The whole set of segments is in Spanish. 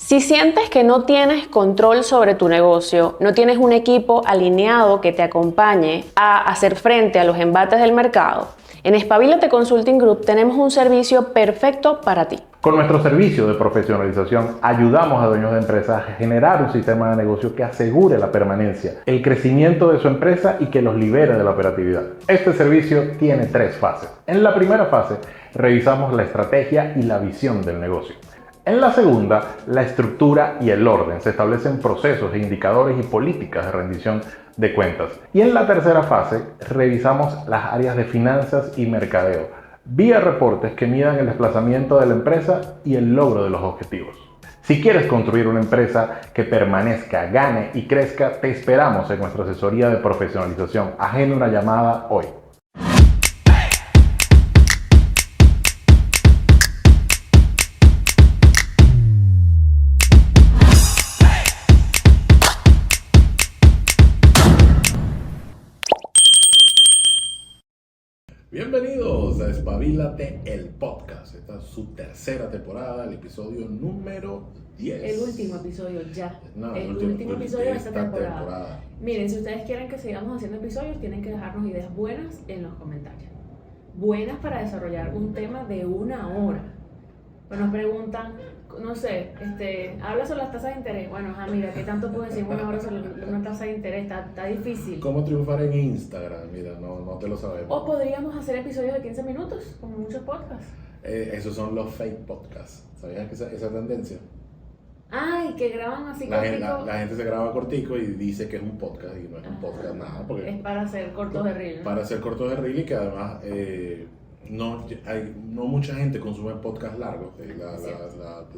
Si sientes que no tienes control sobre tu negocio, no tienes un equipo alineado que te acompañe a hacer frente a los embates del mercado, en Espabilate Consulting Group tenemos un servicio perfecto para ti. Con nuestro servicio de profesionalización ayudamos a dueños de empresas a generar un sistema de negocio que asegure la permanencia, el crecimiento de su empresa y que los libere de la operatividad. Este servicio tiene 3 fases. En la primera fase, revisamos la estrategia y la visión del negocio. En la segunda, la estructura y el orden. Se establecen procesos, indicadores y políticas de rendición de cuentas. Y en la tercera fase, revisamos las áreas de finanzas y mercadeo, vía reportes que midan el desplazamiento de la empresa y el logro de los objetivos. Si quieres construir una empresa que permanezca, gane y crezca, te esperamos en nuestra asesoría de profesionalización. Agenda una llamada hoy. Bienvenidos a Espabilate, el podcast. Esta es su tercera temporada, el episodio número 10. El último episodio ya. No, el último episodio de esta temporada. Miren, si ustedes quieren que sigamos haciendo episodios, tienen que dejarnos ideas buenas en los comentarios. Buenas para desarrollar un tema de 1 hora. Pues nos preguntan, no sé, habla sobre las tasas de interés. Bueno, mira, ¿qué tanto puedo decir 1 hora sobre una tasa de interés? Está difícil. ¿Cómo triunfar en Instagram? Mira, no te lo sabemos. O podríamos hacer episodios de 15 minutos, como muchos podcasts. Esos son los fake podcasts. ¿Sabías que esa tendencia? Ay, que graban así cortico. La gente se graba cortico y dice que es un podcast y no es un podcast nada. Porque es para hacer cortos de reel, ¿no? Para hacer cortos de reel y que además no mucha gente consume podcasts largos.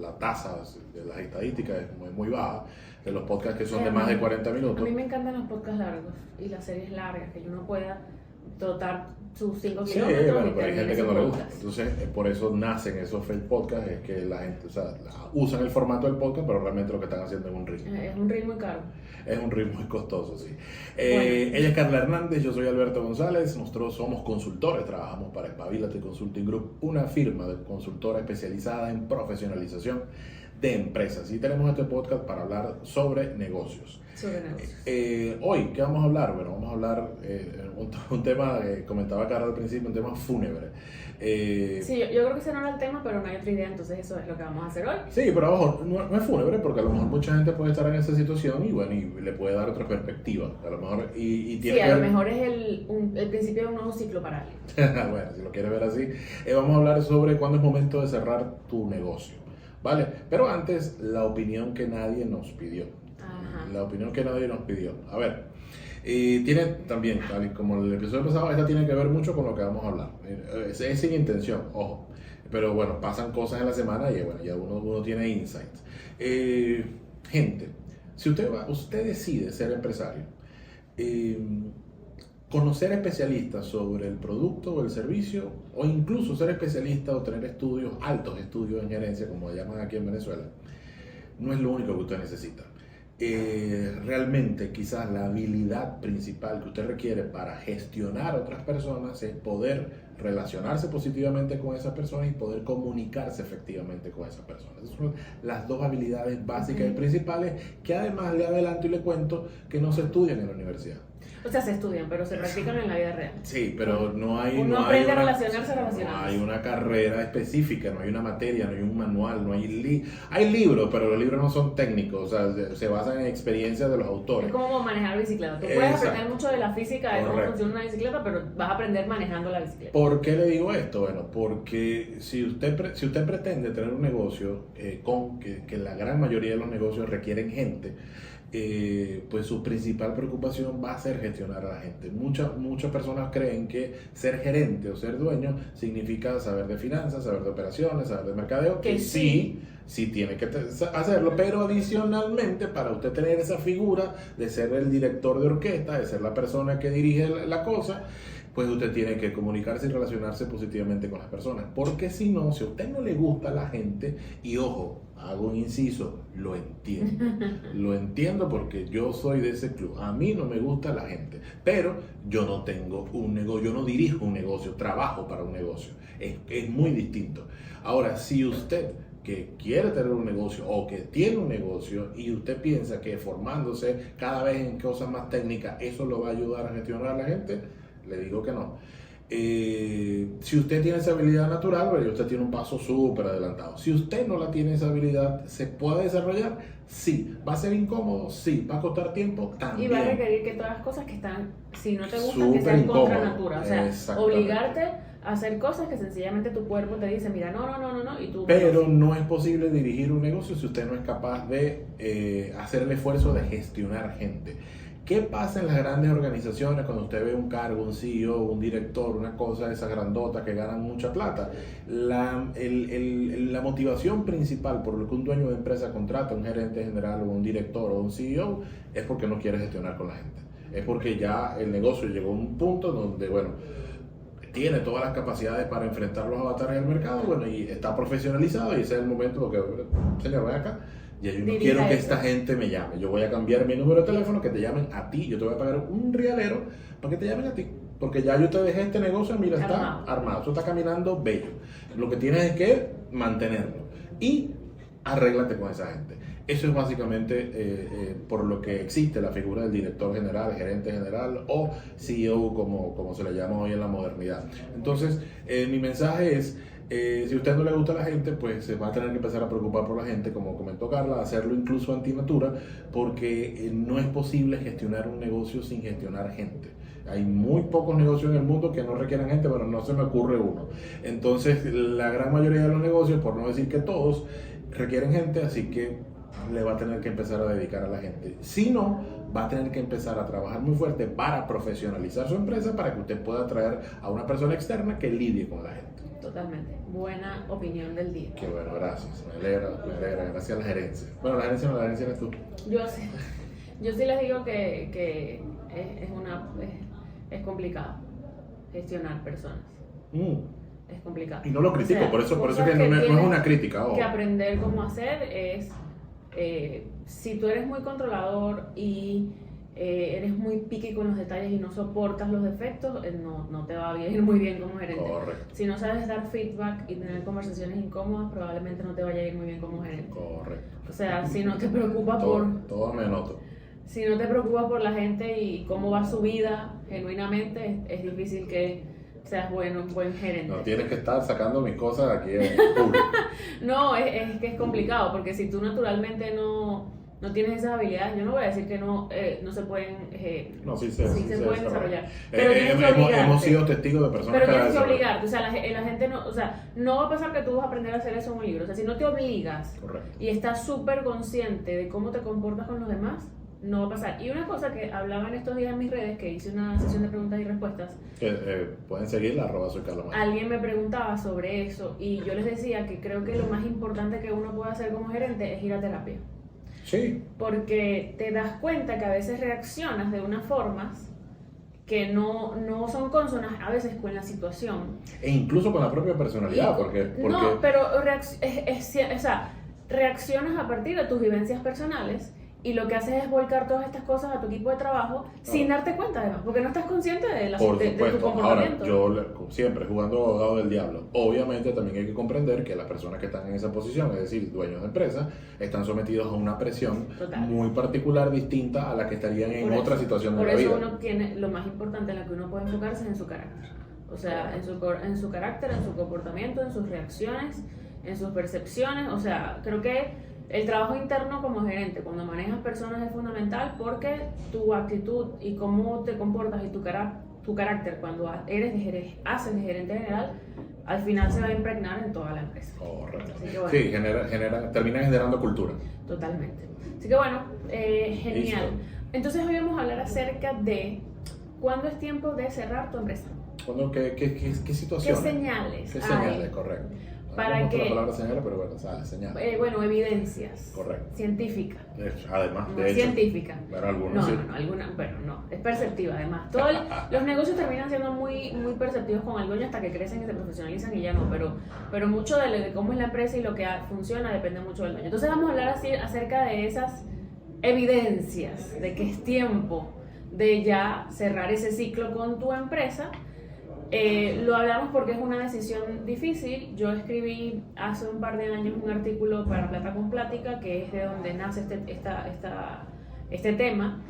La tasa de las estadísticas es muy baja de los podcasts que son de más de 40 minutos. A mí me encantan los podcasts largos y las series largas, que uno pueda trotar sus 5 kilómetros. Sí, bueno, y pero hay gente que no le gusta. podcast. Entonces, por eso nacen esos fake podcasts, es que la gente, usan el formato del podcast, pero realmente lo que están haciendo es un ritmo. Es un ritmo muy caro. Es un ritmo muy costoso, sí. Bueno. Ella es Carla Hernández, yo soy Alberto González, nosotros somos consultores, trabajamos para Espabilate Consulting Group, una firma de consultora especializada en profesionalización de empresas. Y tenemos este podcast para hablar sobre negocios. Hoy, ¿qué vamos a hablar? Bueno, vamos a hablar un tema, comentaba Carla al principio, un tema fúnebre. Sí, yo creo que ese no era el tema, pero no hay otra idea, entonces eso es lo que vamos a hacer hoy. Sí, pero ojo, no es fúnebre, porque a lo mejor mucha gente puede estar en esa situación y bueno, y le puede dar otra perspectiva, a lo mejor, y tiene a lo mejor es el principio de un nuevo ciclo para alguien. Bueno, si lo quieres ver así, vamos a hablar sobre cuándo es momento de cerrar tu negocio, ¿vale? Pero antes, la opinión que nadie nos pidió. Ajá. La opinión que nadie nos pidió. A ver, tiene también, como el episodio pasado, esta tiene que ver mucho con lo que vamos a hablar. Es sin intención, ojo. Pero bueno, pasan cosas en la semana y bueno, ya uno tiene insights. Gente, si usted decide ser empresario, conocer especialistas sobre el producto o el servicio, o incluso ser especialista o tener estudios, altos estudios en gerencia, como llaman aquí en Venezuela, no es lo único que usted necesita. Realmente quizás la habilidad principal que usted requiere para gestionar a otras personas es poder relacionarse positivamente con esas personas y poder comunicarse efectivamente con esas personas. Esas son las 2 habilidades básicas y principales que además le adelanto y le cuento que no se estudian en la universidad. O sea, se estudian, pero se practican en la vida real. Sí, pero no hay... Uno aprende a relacionarse. No hay una carrera específica, no hay una materia, no hay un manual, no hay... Hay libros, pero los libros no son técnicos, o sea, se basan en experiencias de los autores. Es como manejar bicicleta. Tú puedes aprender mucho de la física de cómo funciona una bicicleta, pero vas a aprender manejando la bicicleta. ¿Por qué le digo esto? Bueno, porque si usted pretende tener un negocio que la gran mayoría de los negocios requieren gente, pues su principal preocupación va a ser gestionar a la gente. Muchas personas creen que ser gerente o ser dueño significa saber de finanzas, saber de operaciones, saber de mercadeo, que sí tiene que hacerlo, pero adicionalmente para usted tener esa figura de ser el director de orquesta, de ser la persona que dirige la cosa, pues usted tiene que comunicarse y relacionarse positivamente con las personas, porque si no, si a usted no le gusta la gente, y ojo, hago un inciso, lo entiendo porque yo soy de ese club, a mí no me gusta la gente, pero yo no tengo un negocio, yo no dirijo un negocio, trabajo para un negocio, es muy distinto. Ahora, si usted que quiere tener un negocio o que tiene un negocio y usted piensa que formándose cada vez en cosas más técnicas eso lo va a ayudar a gestionar a la gente, le digo que no. Si usted tiene esa habilidad natural, pues usted tiene un paso súper adelantado. Si usted no la tiene esa habilidad, ¿se puede desarrollar? Sí. ¿Va a ser incómodo? Sí. ¿Va a costar tiempo? También. Y va a requerir que todas las cosas que están, si no te gustan, que sean contra natura. O sea, obligarte a hacer cosas que sencillamente tu cuerpo te dice, mira, no, y tú... Pero no es posible dirigir un negocio si usted no es capaz de hacer el esfuerzo de gestionar gente. ¿Qué pasa en las grandes organizaciones cuando usted ve un cargo, un CEO, un director, una cosa de esas grandotas que ganan mucha plata? La motivación principal por lo que un dueño de empresa contrata a un gerente general o un director o un CEO es porque no quiere gestionar con la gente. Es porque ya el negocio llegó a un punto donde, bueno, tiene todas las capacidades para enfrentar los avatares del mercado, bueno, y está profesionalizado y ese es el momento porque, señor, ven acá. Y yo no quiero que esta gente me llame. Yo voy a cambiar mi número de teléfono, que te llamen a ti. Yo te voy a pagar un realero para que te llamen a ti. Porque ya yo te dejé este negocio, mira, está armado. Esto está caminando bello. Lo que tienes es que mantenerlo. Y arréglate con esa gente. Eso es básicamente por lo que existe la figura del director general, gerente general o CEO, como se le llama hoy en la modernidad. Entonces, mi mensaje es... si a usted no le gusta la gente, pues se va a tener que empezar a preocupar por la gente, como comentó Carla, hacerlo incluso antinatura, porque no es posible gestionar un negocio sin gestionar gente. Hay muy pocos negocios en el mundo que no requieran gente, pero no se me ocurre uno. Entonces, la gran mayoría de los negocios, por no decir que todos, requieren gente, así que le va a tener que empezar a dedicar a la gente. Si no, va a tener que empezar a trabajar muy fuerte para profesionalizar su empresa, para que usted pueda traer a una persona externa que lidie con la gente. Totalmente. Buena opinión del día. Qué bueno, gracias. Me alegra. Gracias a la gerencia. Bueno, la gerencia eres tú. Yo sí les digo que es complicado gestionar personas. Es complicado. Y no lo critico, por eso que no es una crítica. Que aprender cómo hacer es, si tú eres muy controlador y eres muy picky con los detalles y no soportas los defectos, no te va a ir muy bien como gerente. Correcto. Si no sabes dar feedback y tener conversaciones incómodas, probablemente no te vaya a ir muy bien como gerente. Correcto. O sea, si no te preocupas todo me noto. Si no te preocupas por la gente y cómo va su vida genuinamente, es difícil que seas un buen gerente. No tienes que estar sacando mis cosas aquí en público. No, es que es complicado, porque si tú naturalmente no tienes esas habilidades, yo no voy a decir que no se pueden, sí se pueden desarrollar. Pero tienes que obligarte. Hemos sido testigos de personas pero tienes que obligarte, o sea, la gente no va a pasar que tú vas a aprender a hacer eso en un libro. O sea, si no te obligas. Correcto. Y estás súper consciente de cómo te comportas con los demás, no va a pasar. Y una cosa que hablaba en estos días en mis redes, que hice una sesión de preguntas y respuestas, pueden seguirla, @soycarlomagno. Alguien me preguntaba sobre eso y yo les decía que creo que lo más importante que uno puede hacer como gerente es ir a terapia. Sí. Porque te das cuenta que a veces reaccionas de unas formas que no son consonas a veces con la situación. E incluso con la propia personalidad, porque... No, pero reaccionas a partir de tus vivencias personales y lo que haces es volcar todas estas cosas a tu equipo de trabajo sin darte cuenta además, porque no estás consciente de tu comportamiento. Ahora, yo siempre jugando abogado del diablo, obviamente también hay que comprender que las personas que están en esa posición, es decir, dueños de empresas, están sometidos a una presión muy particular, distinta a la que estarían en otra situación de la vida. Por eso uno tiene, lo más importante en la que uno puede enfocarse es en su carácter. O sea, en su carácter, en su comportamiento, en sus reacciones, en sus percepciones. O sea, creo que el trabajo interno como gerente, cuando manejas personas, es fundamental porque tu actitud y cómo te comportas y tu carácter cuando haces de gerente general, al final se va a impregnar en toda la empresa. Correcto. Así que bueno, sí, termina generando cultura. Totalmente. Así que bueno, genial. Listo. Entonces hoy vamos a hablar acerca de cuándo es tiempo de cerrar tu empresa. ¿Qué situaciones? ¿Qué señales? ¿Qué señales? Correcto. Para que... la palabra señales, pero bueno, señales. Evidencias. Correcto. Científicas. Además, de hecho. Científica. Pero algunas no. Es perceptiva, además. Los negocios terminan siendo muy, muy perceptivos con algo hasta que crecen y se profesionalizan y ya no. Pero mucho de cómo es la empresa y lo que funciona depende mucho del dueño. Entonces vamos a hablar así acerca de esas evidencias de que es tiempo de ya cerrar ese ciclo con tu empresa. Lo hablamos porque es una decisión difícil. Yo escribí hace un par de años un artículo para Plata con Plática, que es de donde nace este tema.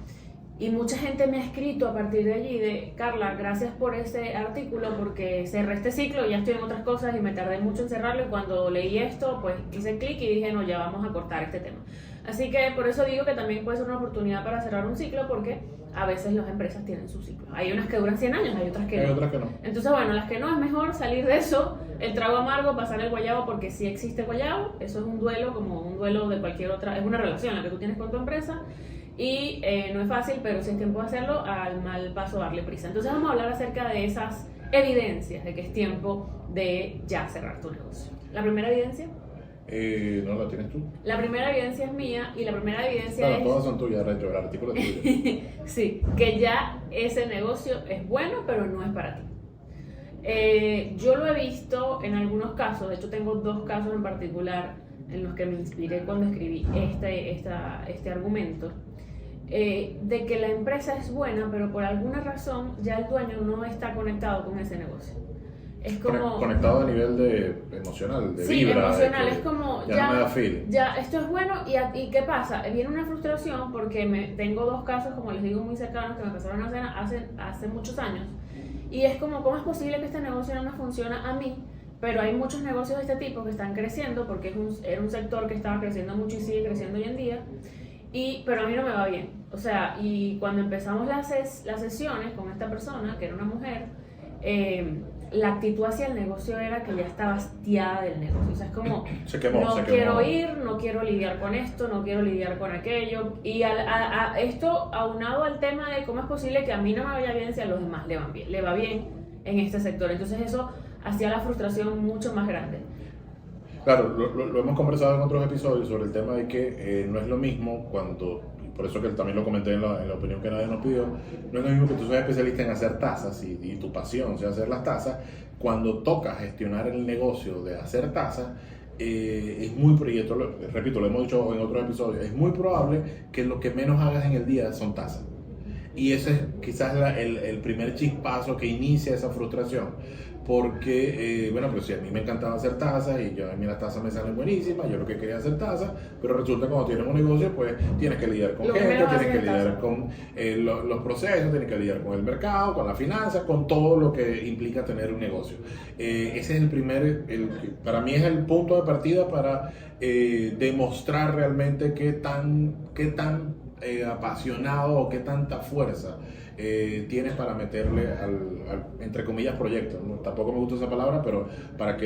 Y mucha gente me ha escrito a partir de allí de: Carla, gracias por ese artículo porque cerré este ciclo, ya estoy en otras cosas y me tardé mucho en cerrarlo, y cuando leí esto pues hice clic y dije no, ya vamos a cortar este tema. Así que por eso digo que también puede ser una oportunidad para cerrar un ciclo, porque a veces las empresas tienen su ciclo. Hay unas que duran 100 años, hay otras que no. Entonces bueno, las que no, es mejor salir de eso, el trago amargo, pasar el guayabo, porque sí existe guayabo. Eso es un duelo, como un duelo de cualquier otra, es una relación la que tú tienes con tu empresa. Y no es fácil, pero si es tiempo de hacerlo, al mal paso darle prisa. Entonces vamos a hablar acerca de esas evidencias de que es tiempo de ya cerrar tu negocio. ¿La primera evidencia? No, la tienes tú. La primera evidencia es mía, y la primera evidencia es... Todas son tuyas, Retro, el artículo es tuyo. Sí, que ya ese negocio es bueno, pero no es para ti. Yo lo he visto en algunos casos, de hecho tengo 2 casos en particular en los que me inspiré cuando escribí este argumento. De que la empresa es buena, pero por alguna razón ya el dueño no está conectado con ese negocio. Es como... Conectado a nivel emocional, de sí, vibra. emocional, es como ya no me da feel. Ya esto es bueno, y ¿qué pasa? Viene una frustración porque tengo 2 casos, como les digo, muy cercanos, que me pasaron hace muchos años, y es como, ¿cómo es posible que este negocio no me funciona a mí? Pero hay muchos negocios de este tipo que están creciendo, porque era un sector que estaba creciendo mucho y sigue creciendo hoy en día. Pero a mí no me va bien. O sea, y cuando empezamos las sesiones con esta persona, que era una mujer, la actitud hacia el negocio era que ya estaba hastiada del negocio. O sea, es como, quiero ir, no quiero lidiar con esto, no quiero lidiar con aquello. Y a esto, aunado al tema de cómo es posible que a mí no me vaya bien si a los demás le va bien en este sector. Entonces eso hacía la frustración mucho más grande. Claro, lo hemos conversado en otros episodios sobre el tema de que no es lo mismo cuando, por eso que también lo comenté en la opinión que nadie nos pidió, no es lo mismo que tú seas especialista en hacer tazas y tu pasión sea hacer las tazas. Cuando toca gestionar el negocio de hacer tazas, es muy, repito, lo hemos dicho en otros episodios, es muy probable que lo que menos hagas en el día son tazas. Y ese es quizás el primer chispazo que inicia esa frustración. Porque, bueno, pues sí, a mí me encantaba hacer tazas y a mí las tazas me salen buenísimas, yo lo que quería hacer tazas, pero resulta que cuando tienes un negocio, pues tienes que lidiar con gente, tienes que lidiar con los procesos, tienes que lidiar con el mercado, con las finanzas, con todo lo que implica tener un negocio. Ese es el para mí es el punto de partida para demostrar realmente qué tan apasionado o qué tanta fuerza tienes para meterle al entre comillas proyecto, ¿no? Tampoco me gusta esa palabra, pero para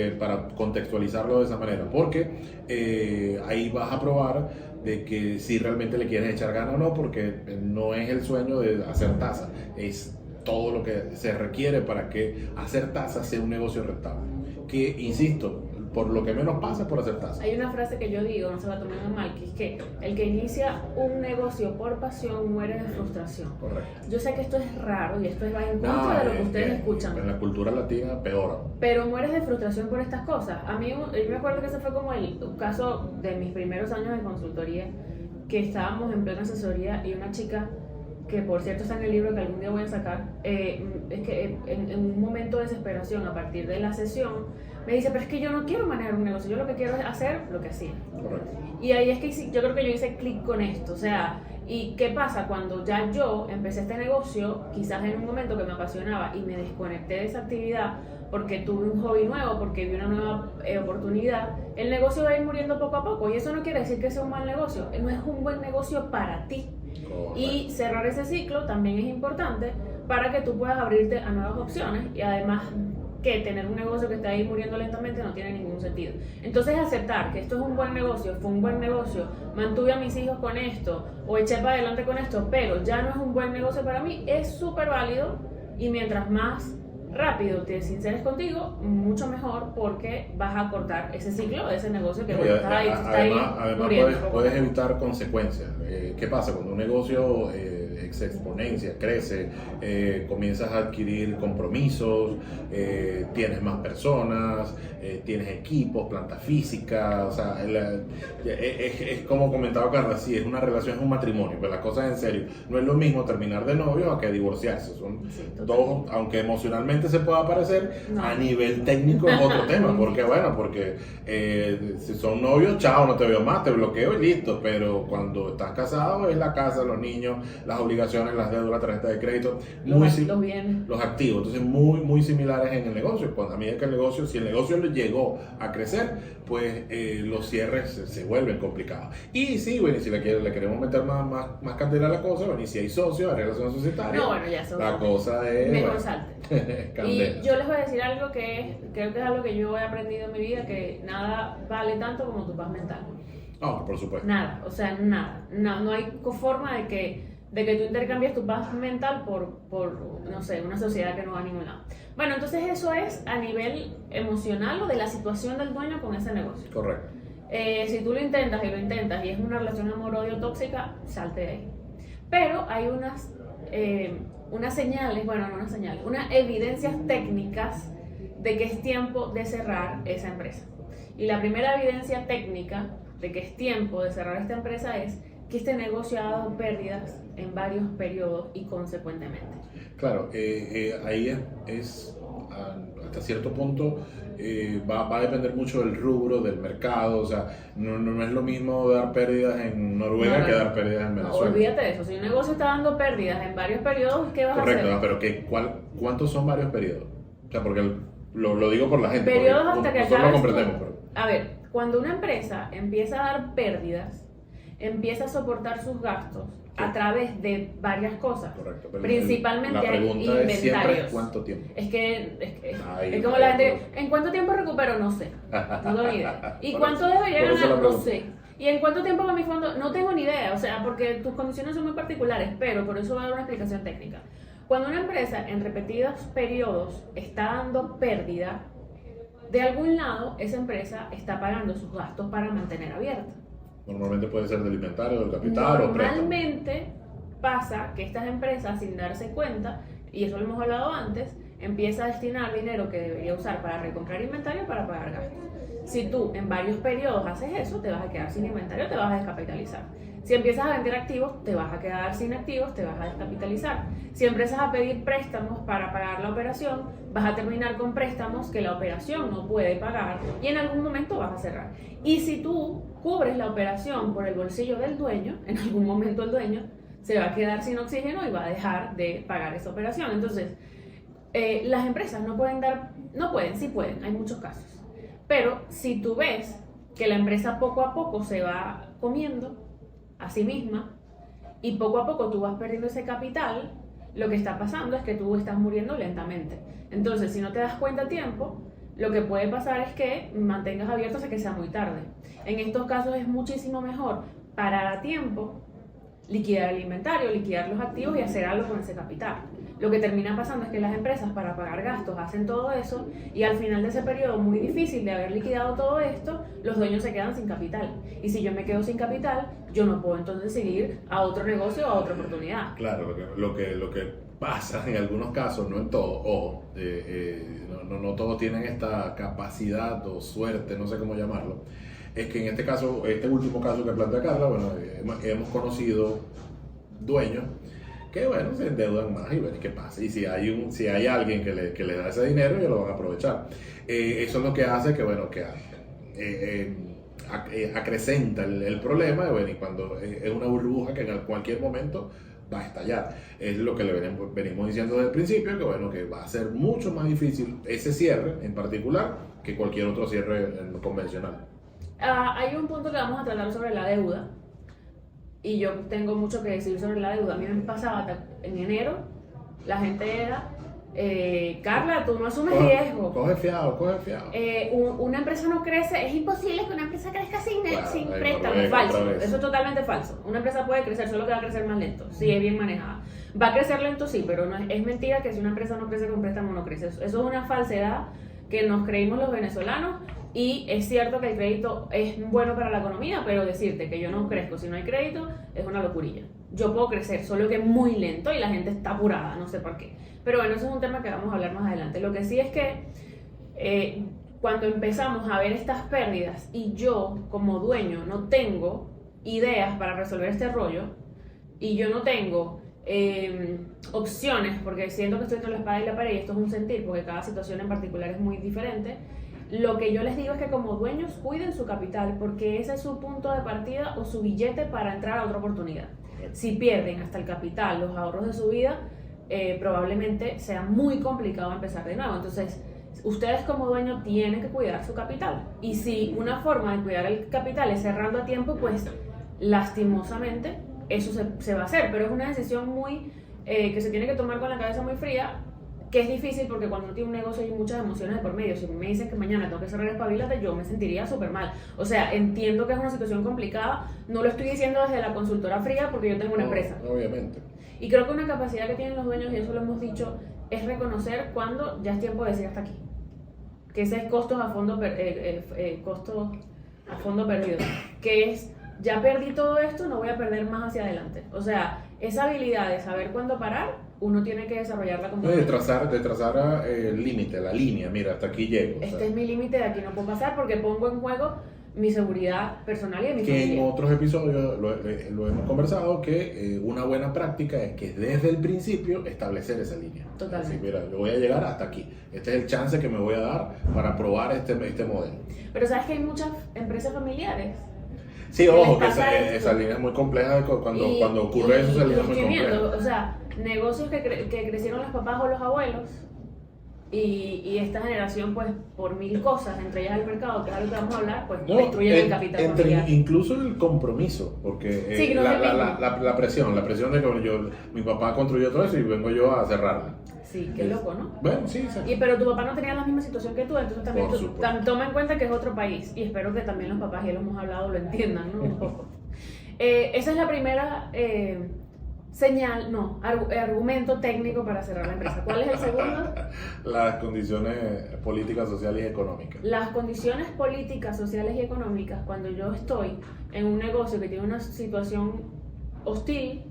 contextualizarlo de esa manera, porque ahí vas a probar de que si realmente le quieres echar ganas o no, porque no es el sueño de hacer taza, es todo lo que se requiere para que hacer taza sea un negocio rentable, que insisto, por lo que menos pasa por hacer tazas. Hay una frase que yo digo, no se la tomen a mal, que es que el que inicia un negocio por pasión muere de frustración. Correcto. Yo sé que esto es raro y esto va en contra de lo que ustedes escuchan. En la cultura latina, peor. Pero mueres de frustración por estas cosas. A mí, yo me acuerdo que ese fue como el caso de mis primeros años de consultoría, que estábamos en plena asesoría y una chica, que por cierto está en el libro que algún día voy a sacar, es que en un momento de desesperación a partir de la sesión me dice, pero es que yo no quiero manejar un negocio, yo lo que quiero es hacer lo que hacía. Correcto. Y ahí es que yo creo que yo hice clic con esto, o sea, ¿y qué pasa? Cuando ya yo empecé este negocio, quizás en un momento que me apasionaba y me desconecté de esa actividad porque tuve un hobby nuevo, porque vi una nueva oportunidad, el negocio va a ir muriendo poco a poco, y eso no quiere decir que sea un mal negocio, no es un buen negocio para ti. Correcto. Y cerrar ese ciclo también es importante para que tú puedas abrirte a nuevas opciones, y además que tener un negocio que está ahí muriendo lentamente no tiene ningún sentido. Entonces aceptar que esto es un buen negocio, fue un buen negocio, mantuve a mis hijos con esto o eché para adelante con esto, pero ya no es un buen negocio para mí, es súper válido, y mientras más rápido te sinceres contigo, mucho mejor, porque vas a cortar ese ciclo de ese negocio que está ahí además muriendo. Puedes evitar consecuencias. ¿Qué pasa? Cuando un negocio se exponencia, crece, comienzas a adquirir compromisos, tienes más personas, tienes equipos, planta física, o sea, es como comentaba Carla, sí, es una relación, es un matrimonio, pero las cosas en serio. No es lo mismo terminar de novio a que divorciarse. Son dos, aunque emocionalmente se pueda parecer, no. A nivel técnico es otro tema, porque si son novios, chao, no te veo más, te bloqueo y listo, pero cuando estás casado es la casa, los niños, las obligaciones, las deudas, la tarjeta de crédito, los bienes, los activos, entonces muy similares en el negocio. Cuando a medida que si el negocio llegó a crecer, pues los cierres se vuelven complicados. Y sí, bueno, y si le queremos meter más candela a la cosa, bueno, y si hay socios, hay relaciones societarias, la cosa es mejor salte. Y yo les voy a decir algo creo que es algo que yo he aprendido en mi vida, que nada vale tanto como tu paz mental. No, por supuesto. Nada, o sea, nada. No hay forma de que tú intercambies tu paz mental por, no sé, una sociedad que no va a ningún lado. Bueno, entonces eso es a nivel emocional o de la situación del dueño con ese negocio. Correcto. Si tú lo intentas y es una relación amor-odio tóxica, salte de ahí. Pero hay unas señales, unas evidencias técnicas de que es tiempo de cerrar esa empresa. Y la primera evidencia técnica de que es tiempo de cerrar esta empresa es que este negocio ha dado pérdidas en varios periodos y consecuentemente. Claro, ahí es hasta cierto punto va a depender mucho del rubro, del mercado, o sea, no es lo mismo dar pérdidas en Noruega que dar pérdidas en Venezuela. No, olvídate de eso, si un negocio está dando pérdidas en varios periodos, ¿qué vas a hacer? Correcto, pero ¿cuántos son varios periodos? O sea, porque lo digo por la gente. Periodos hasta que nosotros lo comprendemos. A ver, cuando una empresa empieza a dar pérdidas, empieza a soportar sus gastos a través de varias cosas. Correcto, principalmente la pregunta inventarios. Es siempre ¿cuánto tiempo? Es como la gente, ¿en cuánto tiempo recupero? No sé, no tengo ni idea. ¿Y cuánto debería ganar? No sé. ¿Y en cuánto tiempo va mi fondo? No tengo ni idea, o sea, porque tus condiciones son muy particulares, pero por eso va a dar una explicación técnica. Cuando una empresa en repetidos periodos está dando pérdida, de algún lado esa empresa está pagando sus gastos para mantener abierta. Normalmente puede ser del inventario, del capital o préstamo. Normalmente pasa que estas empresas, sin darse cuenta, y eso lo hemos hablado antes, empieza a destinar dinero que debería usar para recomprar inventario para pagar gastos. Si tú en varios periodos haces eso, te vas a quedar sin inventario, te vas a descapitalizar. Si empiezas a vender activos, te vas a quedar sin activos, te vas a descapitalizar. Si empiezas a pedir préstamos para pagar la operación, vas a terminar con préstamos que la operación no puede pagar y en algún momento vas a cerrar. Y si tú cubres la operación por el bolsillo del dueño, en algún momento el dueño se va a quedar sin oxígeno y va a dejar de pagar esa operación. Entonces, las empresas sí pueden, hay muchos casos. Pero si tú ves que la empresa poco a poco se va comiendo a sí misma y poco a poco tú vas perdiendo ese capital, lo que está pasando es que tú estás muriendo lentamente. Entonces, si no te das cuenta a tiempo, lo que puede pasar es que mantengas abierto hasta que sea muy tarde. En estos casos es muchísimo mejor parar a tiempo, liquidar el inventario, liquidar los activos y hacer algo con ese capital. Lo que termina pasando es que las empresas para pagar gastos hacen todo eso y al final de ese periodo muy difícil de haber liquidado todo esto, los dueños se quedan sin capital. Y si yo me quedo sin capital, yo no puedo entonces seguir a otro negocio o a otra oportunidad. Claro, lo que pasa en algunos casos, no en todos, no todos tienen esta capacidad o suerte, no sé cómo llamarlo, es que en este caso, este último caso que plantea Carla, bueno, hemos conocido dueños que bueno, se endeudan más y ver qué pasa. Y si hay alguien que le da ese dinero, ellos lo van a aprovechar. Eso es lo que hace que, bueno, acrecenta el problema, bueno, y cuando es una burbuja que en cualquier momento va a estallar. Es lo que le venimos diciendo desde el principio, que bueno, que va a ser mucho más difícil ese cierre en particular que cualquier otro cierre convencional. Hay un punto que vamos a tratar sobre la deuda. Y yo tengo mucho que decir sobre la deuda. A mí me pasaba en enero, la gente era, Carla, tú no asumes riesgo. Coge fiado. Una empresa no crece, es imposible que una empresa crezca sin préstamo. Falso, eso es totalmente falso. Una empresa puede crecer, solo que va a crecer más lento, si es bien manejada. Va a crecer lento, sí, pero es mentira que si una empresa no crece con préstamo, no crece. Eso es una falsedad que nos creímos los venezolanos Y es cierto que el crédito es bueno para la economía, pero decirte que yo no crezco si no hay crédito es una locurilla. Yo puedo crecer, solo que muy lento y la gente está apurada, no sé por qué. Pero bueno, eso es un tema que vamos a hablar más adelante. Lo que sí es que cuando empezamos a ver estas pérdidas y yo como dueño no tengo ideas para resolver este rollo y yo no tengo opciones, porque siento que estoy entre la espada y la pared y esto es un sentir, porque cada situación en particular es muy diferente. Lo que yo les digo es que como dueños cuiden su capital, porque ese es su punto de partida o su billete para entrar a otra oportunidad. Si pierden hasta el capital, los ahorros de su vida, probablemente sea muy complicado empezar de nuevo. Entonces, ustedes como dueños tienen que cuidar su capital. Y si una forma de cuidar el capital es cerrando a tiempo, pues lastimosamente eso se va a hacer. Pero es una decisión muy que se tiene que tomar con la cabeza muy fría, que es difícil porque cuando uno tiene un negocio hay muchas emociones de por medio. Si me dicen que mañana tengo que cerrar Espabilate, yo me sentiría súper mal. O sea, entiendo que es una situación complicada, no lo estoy diciendo desde la consultora fría porque yo tengo una empresa. Obviamente. Y creo que una capacidad que tienen los dueños, y eso lo hemos dicho, es reconocer cuando ya es tiempo de decir hasta aquí. Que ese es costos a fondo perdido. Que es, ya perdí todo esto, no voy a perder más hacia adelante. O sea, esa habilidad de saber cuándo parar, uno tiene que desarrollarla como... De trazar el límite, la línea, mira, hasta aquí llego. Este es mi límite, de aquí no puedo pasar porque pongo en juego mi seguridad personal y de mi familia. Que en otros episodios lo hemos conversado, que una buena práctica es que desde el principio establecer esa línea. Totalmente. Así, mira, yo voy a llegar hasta aquí. Este es el chance que me voy a dar para probar este modelo. Pero sabes que hay muchas empresas familiares. Sí, ojo, que esa línea es muy compleja cuando ocurre eso, esa línea es muy compleja. O sea, negocios que crecieron los papás o los abuelos y esta generación, pues, por mil cosas, entre ellas el mercado, que es algo que vamos a hablar, pues, destruyen el capital familiar. Incluso el compromiso, porque sí, la presión de que mi papá construyó todo eso y vengo yo a cerrarla. Sí, qué loco, ¿no? Bueno, sí, exacto. Pero tu papá no tenía la misma situación que tú, entonces también toma en cuenta que es otro país. Y espero que también los papás, ya lo hemos hablado, lo entiendan, ¿no? Un poco. Esa es la primera argumento técnico para cerrar la empresa. ¿Cuál es el segundo? Las condiciones políticas, sociales y económicas. Las condiciones políticas, sociales y económicas, cuando yo estoy en un negocio que tiene una situación hostil,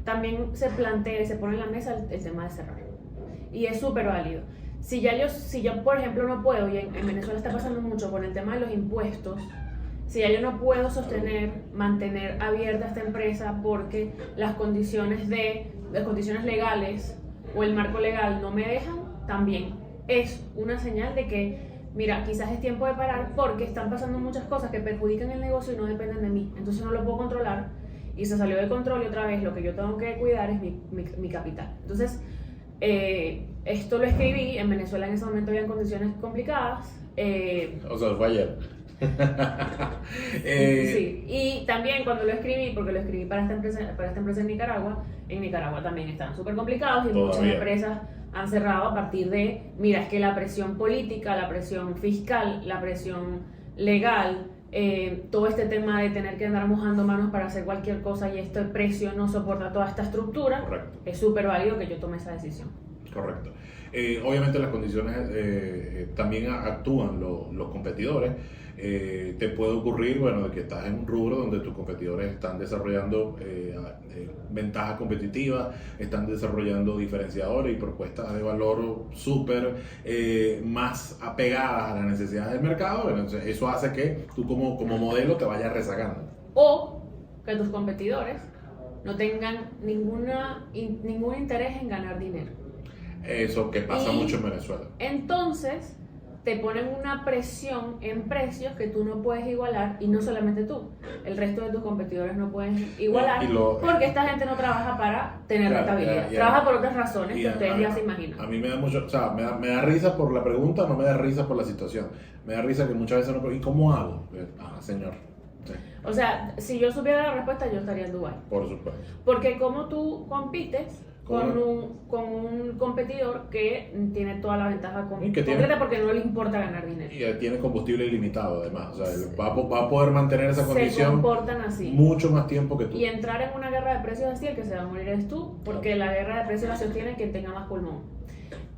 también se plantea y se pone en la mesa el tema de cerrar. Y es súper válido. Si yo, por ejemplo, no puedo, y en Venezuela está pasando mucho con el tema de los impuestos, si ya yo no puedo mantener abierta esta empresa porque las condiciones legales o el marco legal no me dejan, también es una señal de que, mira, quizás es tiempo de parar porque están pasando muchas cosas que perjudican el negocio y no dependen de mí. Entonces no lo puedo controlar y se salió de control y otra vez lo que yo tengo que cuidar es mi capital. Entonces, esto lo escribí, en Venezuela en ese momento habían condiciones complicadas. O sea, fue ayer. Sí, y también cuando lo escribí, porque lo escribí para esta empresa en Nicaragua también están súper complicados y muchas empresas han cerrado a partir de, mira, es que la presión política, la presión fiscal, la presión legal, todo este tema de tener que andar mojando manos para hacer cualquier cosa y este precio no soporta toda esta estructura. Correcto. Es súper válido que yo tome esa decisión. Correcto. Obviamente las condiciones también actúan los competidores. Te puede ocurrir, bueno, de que estás en un rubro donde tus competidores están desarrollando ventajas competitivas, están desarrollando diferenciadores y propuestas de valor súper más apegadas a las necesidades del mercado. Entonces, eso hace que tú como modelo te vayas rezagando. O que tus competidores no tengan ningún interés en ganar dinero. Eso que pasa mucho en Venezuela. Entonces, te ponen una presión en precios que tú no puedes igualar, y no solamente tú, el resto de tus competidores no pueden igualar, porque esta gente no trabaja para tener rentabilidad, trabaja por otras razones que ustedes ya se imaginan. A mí me da mucho, o sea, me da risa por la pregunta, no me da risa por la situación. Me da risa que muchas veces no, ¿y cómo hago? Señor. Sí. O sea, si yo supiera la respuesta, yo estaría en Dubái. Por supuesto. Porque como tú compites con un competidor que tiene toda la ventaja concreta porque no le importa ganar dinero. Y tiene combustible ilimitado además, o sea, va a poder mantener esa condición. Se comportan así. Mucho más tiempo que tú. Y entrar en una guerra de precios así, el que se va a morir es tú, porque la guerra de precios la sostiene quien tenga más pulmón.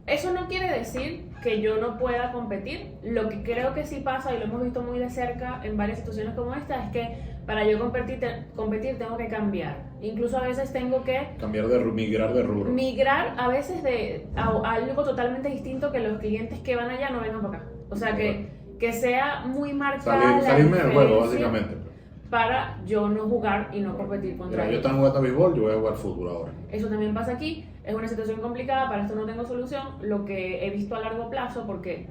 Eso no quiere decir que yo no pueda competir. Lo que creo que sí pasa, y lo hemos visto muy de cerca en varias situaciones como esta, es que para yo competir tengo que cambiar. Incluso a veces tengo que migrar de rubro. Migrar a veces a algo totalmente distinto, que los clientes que van allá no vengan para acá. O sea, que sea muy marcada salirme del juego, básicamente. Para yo no jugar y no competir contra ellos. Yo estoy jugando a béisbol, yo voy a jugar fútbol ahora. Eso también pasa aquí. Es una situación complicada, para esto no tengo solución. Lo que he visto a largo plazo, porque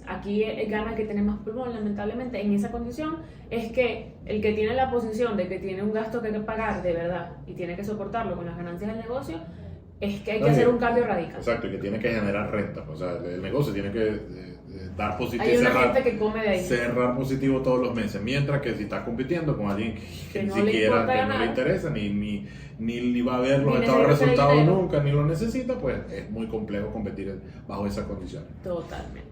aquí gana el que tiene más pulmón, lamentablemente, en esa condición, es que el que tiene la posición de que tiene un gasto que hay que pagar de verdad y tiene que soportarlo con las ganancias del negocio, es que hay que hacer un cambio radical. Exacto, y que tiene que generar renta. O sea, el negocio tiene que dar positivo. Hay una gente que come de ahí. Cerrar positivo todos los meses. Mientras que si estás compitiendo con alguien que ni siquiera no le interesa, ni va a ver los resultados nunca, ni lo necesita, pues es muy complejo competir bajo esas condiciones. Totalmente.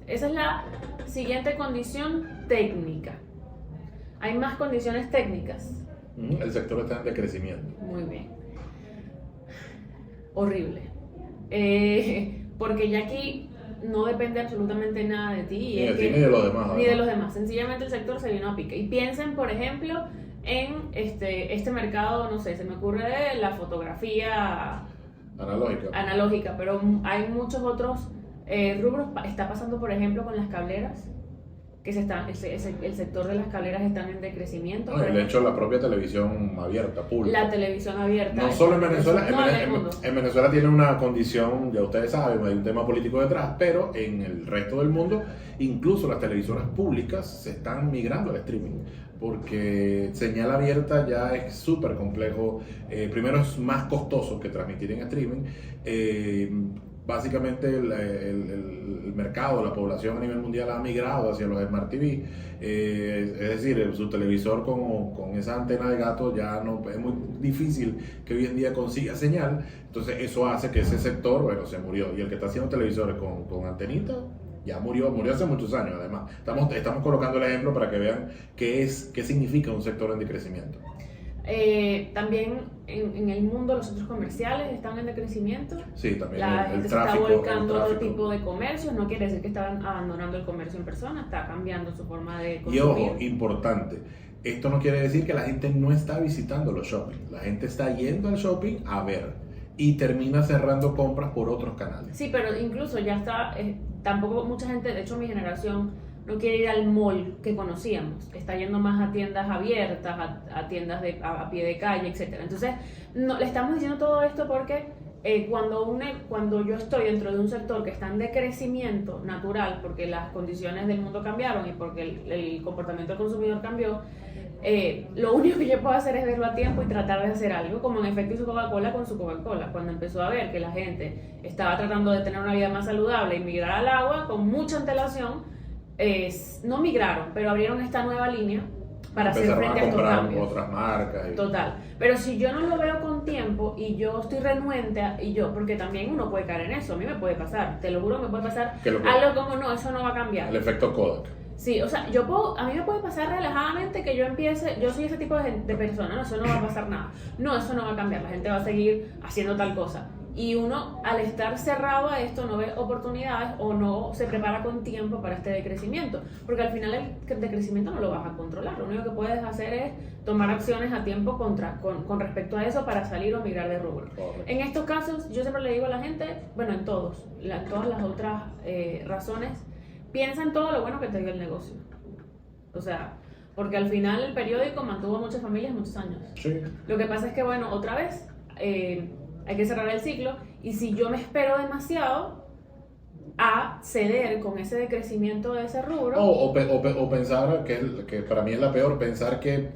Esa es la siguiente condición técnica. Hay más condiciones técnicas. El sector está en decrecimiento. Muy bien. Horrible. Porque ya aquí no depende absolutamente nada de ti. Ni de ti ni de los demás. Ni de los demás. Sencillamente el sector se vino a pique. Y piensen, por ejemplo, en este mercado, no sé, se me ocurre de la fotografía analógica, pero hay muchos otros rubros. Está pasando, por ejemplo, con las cableras, que el sector de las cableras están en decrecimiento. No, de hecho, la propia televisión abierta, pública. La televisión abierta. No solo en Venezuela, en Venezuela tiene una condición, ya ustedes saben, hay un tema político detrás, pero en el resto del mundo, incluso las televisoras públicas se están migrando al streaming, porque señal abierta ya es súper complejo. Primero, es más costoso que transmitir en streaming. Básicamente el mercado, la población a nivel mundial ha migrado hacia los Smart TV, es decir, su televisor con esa antena de gato ya no es muy difícil que hoy en día consiga señal. Entonces eso hace que ese sector, bueno, se murió, y el que está haciendo televisores con antenita ya murió hace muchos años. Además estamos colocando el ejemplo para que vean qué significa un sector en decrecimiento. También en el mundo los centros comerciales están en decrecimiento. Sí, también la gente tráfico, se está volcando a otro tipo de comercios. No quiere decir que están abandonando el comercio en persona, está cambiando su forma de consumir. Y ojo, importante, esto no quiere decir que la gente no está visitando los shopping. La gente está yendo al shopping a ver y termina cerrando compras por otros canales. Sí, pero incluso ya está, tampoco mucha gente, de hecho mi generación no quiere ir al mall que conocíamos, está yendo más a tiendas abiertas, a tiendas a pie de calle, etc. Entonces, le estamos diciendo todo esto porque cuando yo estoy dentro de un sector que está en decrecimiento natural, porque las condiciones del mundo cambiaron y porque el comportamiento del consumidor cambió, lo único que yo puedo hacer es verlo a tiempo y tratar de hacer algo, como en efecto hizo Coca-Cola con su Coca-Cola, cuando empezó a ver que la gente estaba tratando de tener una vida más saludable y migrar al agua con mucha antelación. No migraron, pero abrieron esta nueva línea para hacer frente a estos cambios. Otras marcas. Total. Pero si yo no lo veo con tiempo y yo estoy renuente, porque también uno puede caer en eso, a mí me puede pasar, te lo juro, me puede pasar algo como no, eso no va a cambiar. El efecto Kodak. Sí, o sea, a mí me puede pasar relajadamente que yo soy ese tipo de persona, no, eso no va a pasar nada, no, eso no va a cambiar, la gente va a seguir haciendo tal cosa. Y uno, al estar cerrado a esto, no ve oportunidades o no se prepara con tiempo para este decrecimiento. Porque al final el decrecimiento no lo vas a controlar. Lo único que puedes hacer es tomar acciones a tiempo con respecto a eso para salir o migrar de rubro. En estos casos, yo siempre le digo a la gente, bueno, en todas las otras razones, piensa en todo lo bueno que te dio el negocio. O sea, porque al final el periódico mantuvo a muchas familias muchos años. Sí. Lo que pasa es que, bueno, otra vez... hay que cerrar el ciclo, y si yo me espero demasiado a ceder con ese decrecimiento de ese rubro. O pensar, que para mí es la peor, pensar que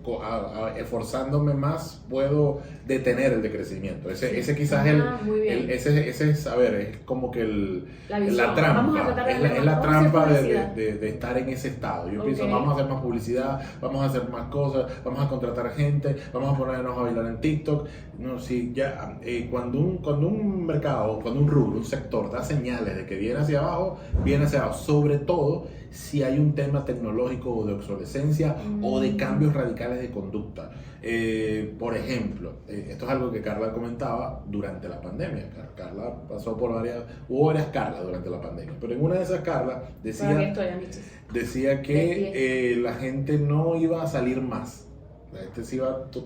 esforzándome más puedo detener el decrecimiento. Ese quizás ese es, a ver, es como que la trampa, es la trampa de estar en ese estado. Yo pienso, vamos a hacer más publicidad, vamos a hacer más cosas, vamos a contratar gente, vamos a ponernos a bailar en TikTok. No, si ya, cuando un mercado, cuando un rubro, un sector da señales de que viene hacia hacia abajo, viene hacia abajo, sobre todo si hay un tema tecnológico o de obsolescencia o de cambios radicales de conducta. Por ejemplo, esto es algo que Carla comentaba durante la pandemia. Carla pasó por hubo varias Carlas durante la pandemia, pero en una de esas Carlas decía que la gente no iba a salir más. La gente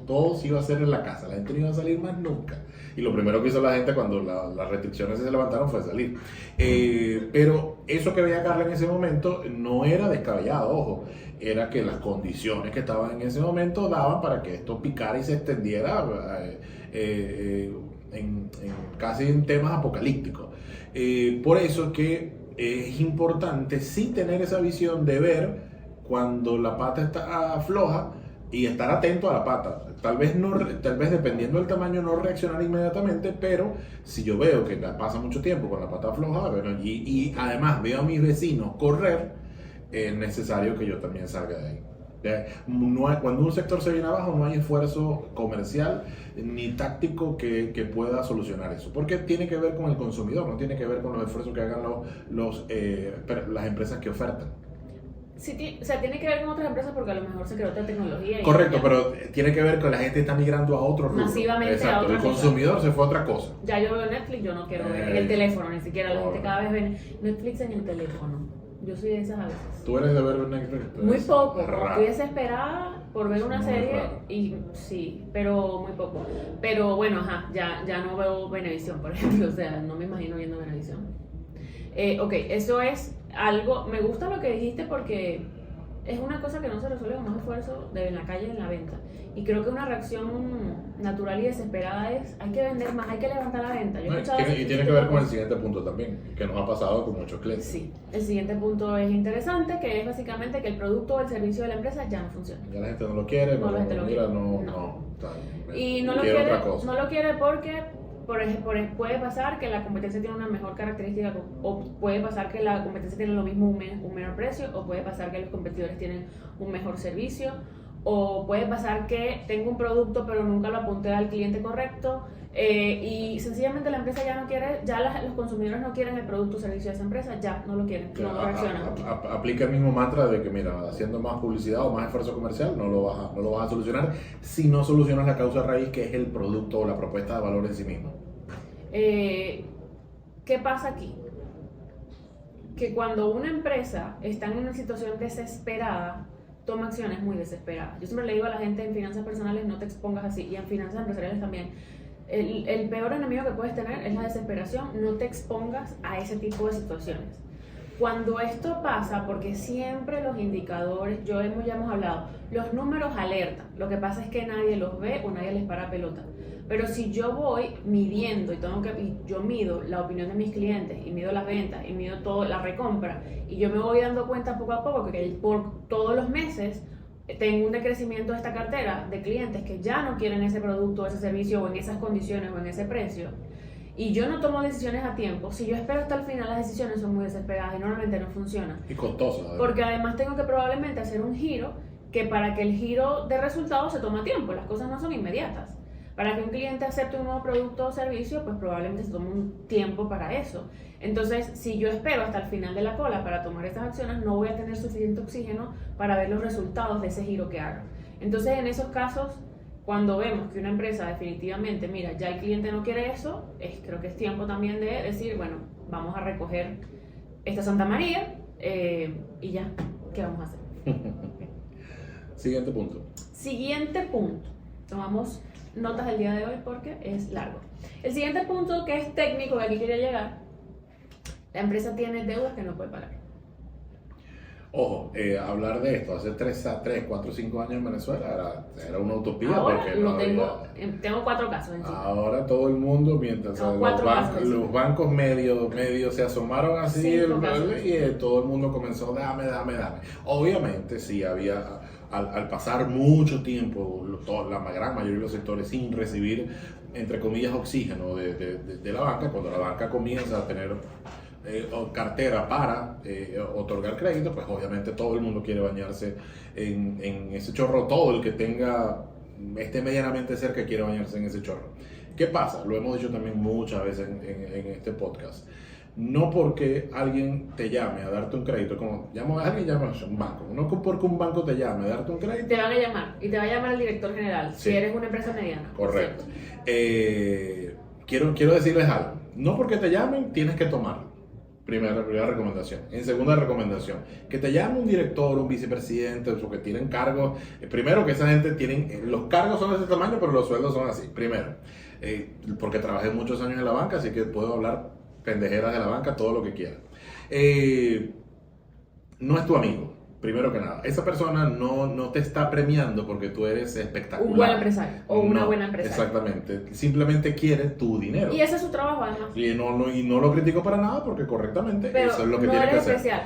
todo se iba a hacer en la casa, la gente no iba a salir más nunca. Y lo primero que hizo la gente cuando las restricciones se levantaron fue salir. Pero eso que veía Carla en ese momento no era descabellado, ojo, era que las condiciones que estaban en ese momento daban para que esto picara y se extendiera casi en temas apocalípticos. Por eso que es importante sí tener esa visión de ver cuando la pata está floja y estar atento a la pata. Tal vez dependiendo del tamaño no reaccionar inmediatamente, pero si yo veo que pasa mucho tiempo con la pata floja, bueno, y además veo a mis vecinos correr, es necesario que yo también salga de ahí. Cuando un sector se viene abajo no hay esfuerzo comercial ni táctico que pueda solucionar eso, porque tiene que ver con el consumidor, no tiene que ver con los esfuerzos que hagan las empresas que ofertan. Sí, o sea, tiene que ver con otras empresas porque a lo mejor se creó otra tecnología. Correcto, pero tiene que ver con la gente está migrando a otro rubro. Masivamente. Exacto, a otra cosa. El consumidor se fue a otra cosa. Ya yo veo Netflix, yo no quiero ver en el teléfono, ni siquiera la gente cada vez ve Netflix en el teléfono. Yo soy de esas a veces. ¿Tú eres de ver Netflix? Muy poco, estoy desesperada por ver una serie y sí, pero muy poco. Pero bueno, ya no veo Venevisión, por ejemplo, o sea, no me imagino viendo Venevisión. Ok, eso es algo, me gusta lo que dijiste porque es una cosa que no se resuelve con más esfuerzo en la calle, en la venta. Y creo que una reacción natural y desesperada es, hay que vender más, hay que levantar la venta. Y tiene que ver con el siguiente punto también, que nos ha pasado con muchos clientes. Sí, el siguiente punto es interesante, que es básicamente que el producto o el servicio de la empresa ya no funciona. Ya la gente no lo quiere, no lo quiere porque puede pasar que la competencia tiene una mejor característica, o puede pasar que la competencia tiene lo mismo, un menor precio, o puede pasar que los competidores tienen un mejor servicio, o puede pasar que tengo un producto pero nunca lo apunté al cliente correcto, y sencillamente la empresa ya no quiere, los consumidores no quieren el producto o servicio de esa empresa, ya no lo quieren, no reaccionan. Aplica el mismo mantra de que mira, haciendo más publicidad o más esfuerzo comercial no lo vas a solucionar si no solucionas la causa raíz, que es el producto o la propuesta de valor en sí mismo. ¿Qué pasa aquí? Que cuando una empresa está en una situación desesperada, toma acciones muy desesperadas. Yo siempre le digo a la gente en finanzas personales, no te expongas así, y en finanzas empresariales también. El peor enemigo que puedes tener es la desesperación, no te expongas a ese tipo de situaciones. Cuando esto pasa, porque siempre los indicadores, ya hemos hablado, los números alertan, lo que pasa es que nadie los ve o nadie les para pelota. Pero si yo voy midiendo y yo mido la opinión de mis clientes y mido las ventas y mido todo, la recompra, y yo me voy dando cuenta poco a poco que por todos los meses tengo un decrecimiento de esta cartera de clientes que ya no quieren ese producto o ese servicio o en esas condiciones o en ese precio, y yo no tomo decisiones a tiempo, si yo espero hasta el final, las decisiones son muy desesperadas y normalmente no funcionan. Y costosas. Porque además tengo que probablemente hacer un giro, que para que el giro de resultados se toma tiempo, las cosas no son inmediatas. Para que un cliente acepte un nuevo producto o servicio, pues probablemente se tome un tiempo para eso. Entonces, si yo espero hasta el final de la cola para tomar estas acciones, no voy a tener suficiente oxígeno para ver los resultados de ese giro que haga. Entonces, en esos casos, cuando vemos que una empresa definitivamente, mira, ya el cliente no quiere eso, creo que es tiempo también de decir, bueno, vamos a recoger esta Santa María y ya, ¿qué vamos a hacer? Siguiente punto. Siguiente punto. Tomamos notas del día de hoy porque es largo. El siguiente punto, que es técnico, que aquí quería llegar, la empresa tiene deudas que no puede pagar. Ojo, hablar de esto hace 3, 4, 5 años en Venezuela era una utopía. Ahora porque tengo 4 casos encima. Ahora todo el mundo, mientras los bancos medio se asomaron así, y todo el mundo comenzó, dame. Obviamente sí había, al pasar mucho tiempo, la gran mayoría de los sectores sin recibir, entre comillas, oxígeno de la banca, cuando la banca comienza a tener cartera para otorgar crédito, pues obviamente todo el mundo quiere bañarse en ese chorro, todo el que esté medianamente cerca quiere bañarse en ese chorro. ¿Qué pasa? Lo hemos dicho también muchas veces en este podcast. No porque alguien te llame a darte un crédito, como alguien llama a un banco, no porque un banco te llame a darte un crédito. Te van a llamar y te va a llamar el director general, Sí. si eres una empresa mediana. Correcto. Quiero decirles algo. No porque te llamen tienes que tomarlo. Primera recomendación. En segunda recomendación, que te llame un director, un vicepresidente, o que tienen cargos. Primero, que esa gente tienen, los cargos son de ese tamaño, pero los sueldos son así. Primero, porque trabajé muchos años en la banca, así que puedo hablar pendejeras de la banca, todo lo que quiera. No es tu amigo. Primero que nada, esa persona no te está premiando porque tú eres espectacular. Un buen empresario o una buena empresaria. Exactamente. Simplemente quiere tu dinero. Y ese es su trabajo, además. Y no lo critico para nada porque correctamente pero eso es lo que no tiene que eres hacer. especial.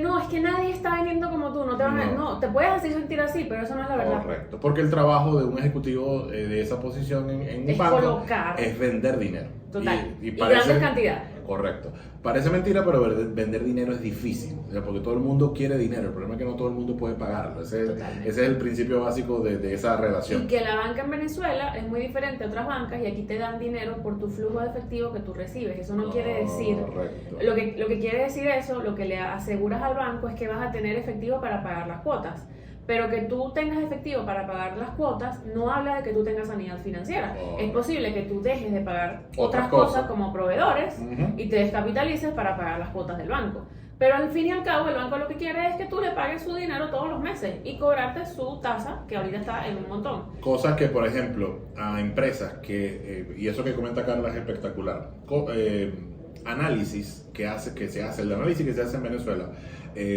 No, es que nadie está vendiendo como tú. No, te puedes hacer sentir así, pero eso no es la verdad. Correcto. Porque el trabajo de un ejecutivo de esa posición en un Es banco colocar. es vender dinero. Total. Y parece, grandes cantidades. Correcto. Parece mentira, pero vender dinero es difícil. O sea, porque todo el mundo quiere dinero. El problema es que no todo el mundo puede pagarlo. Ese es el principio básico de esa relación. Y que la banca en Venezuela es muy diferente a otras bancas y aquí te dan dinero por tu flujo de efectivo que tú recibes. Eso no quiere decir... Correcto. Lo que quiere decir eso, lo que le aseguras al banco es que vas a tener efectivo para pagar las cuotas. Pero que tú tengas efectivo para pagar las cuotas no habla de que tú tengas sanidad financiera. Es posible que tú dejes de pagar otras cosas como proveedores y te descapitalices para pagar las cuotas del banco. Pero al fin y al cabo el banco lo que quiere es que tú le pagues su dinero todos los meses y cobrarte su tasa, que ahorita está en un montón. Cosas que, por ejemplo, a empresas que, y eso que comenta Carla es espectacular, análisis el análisis que se hace en Venezuela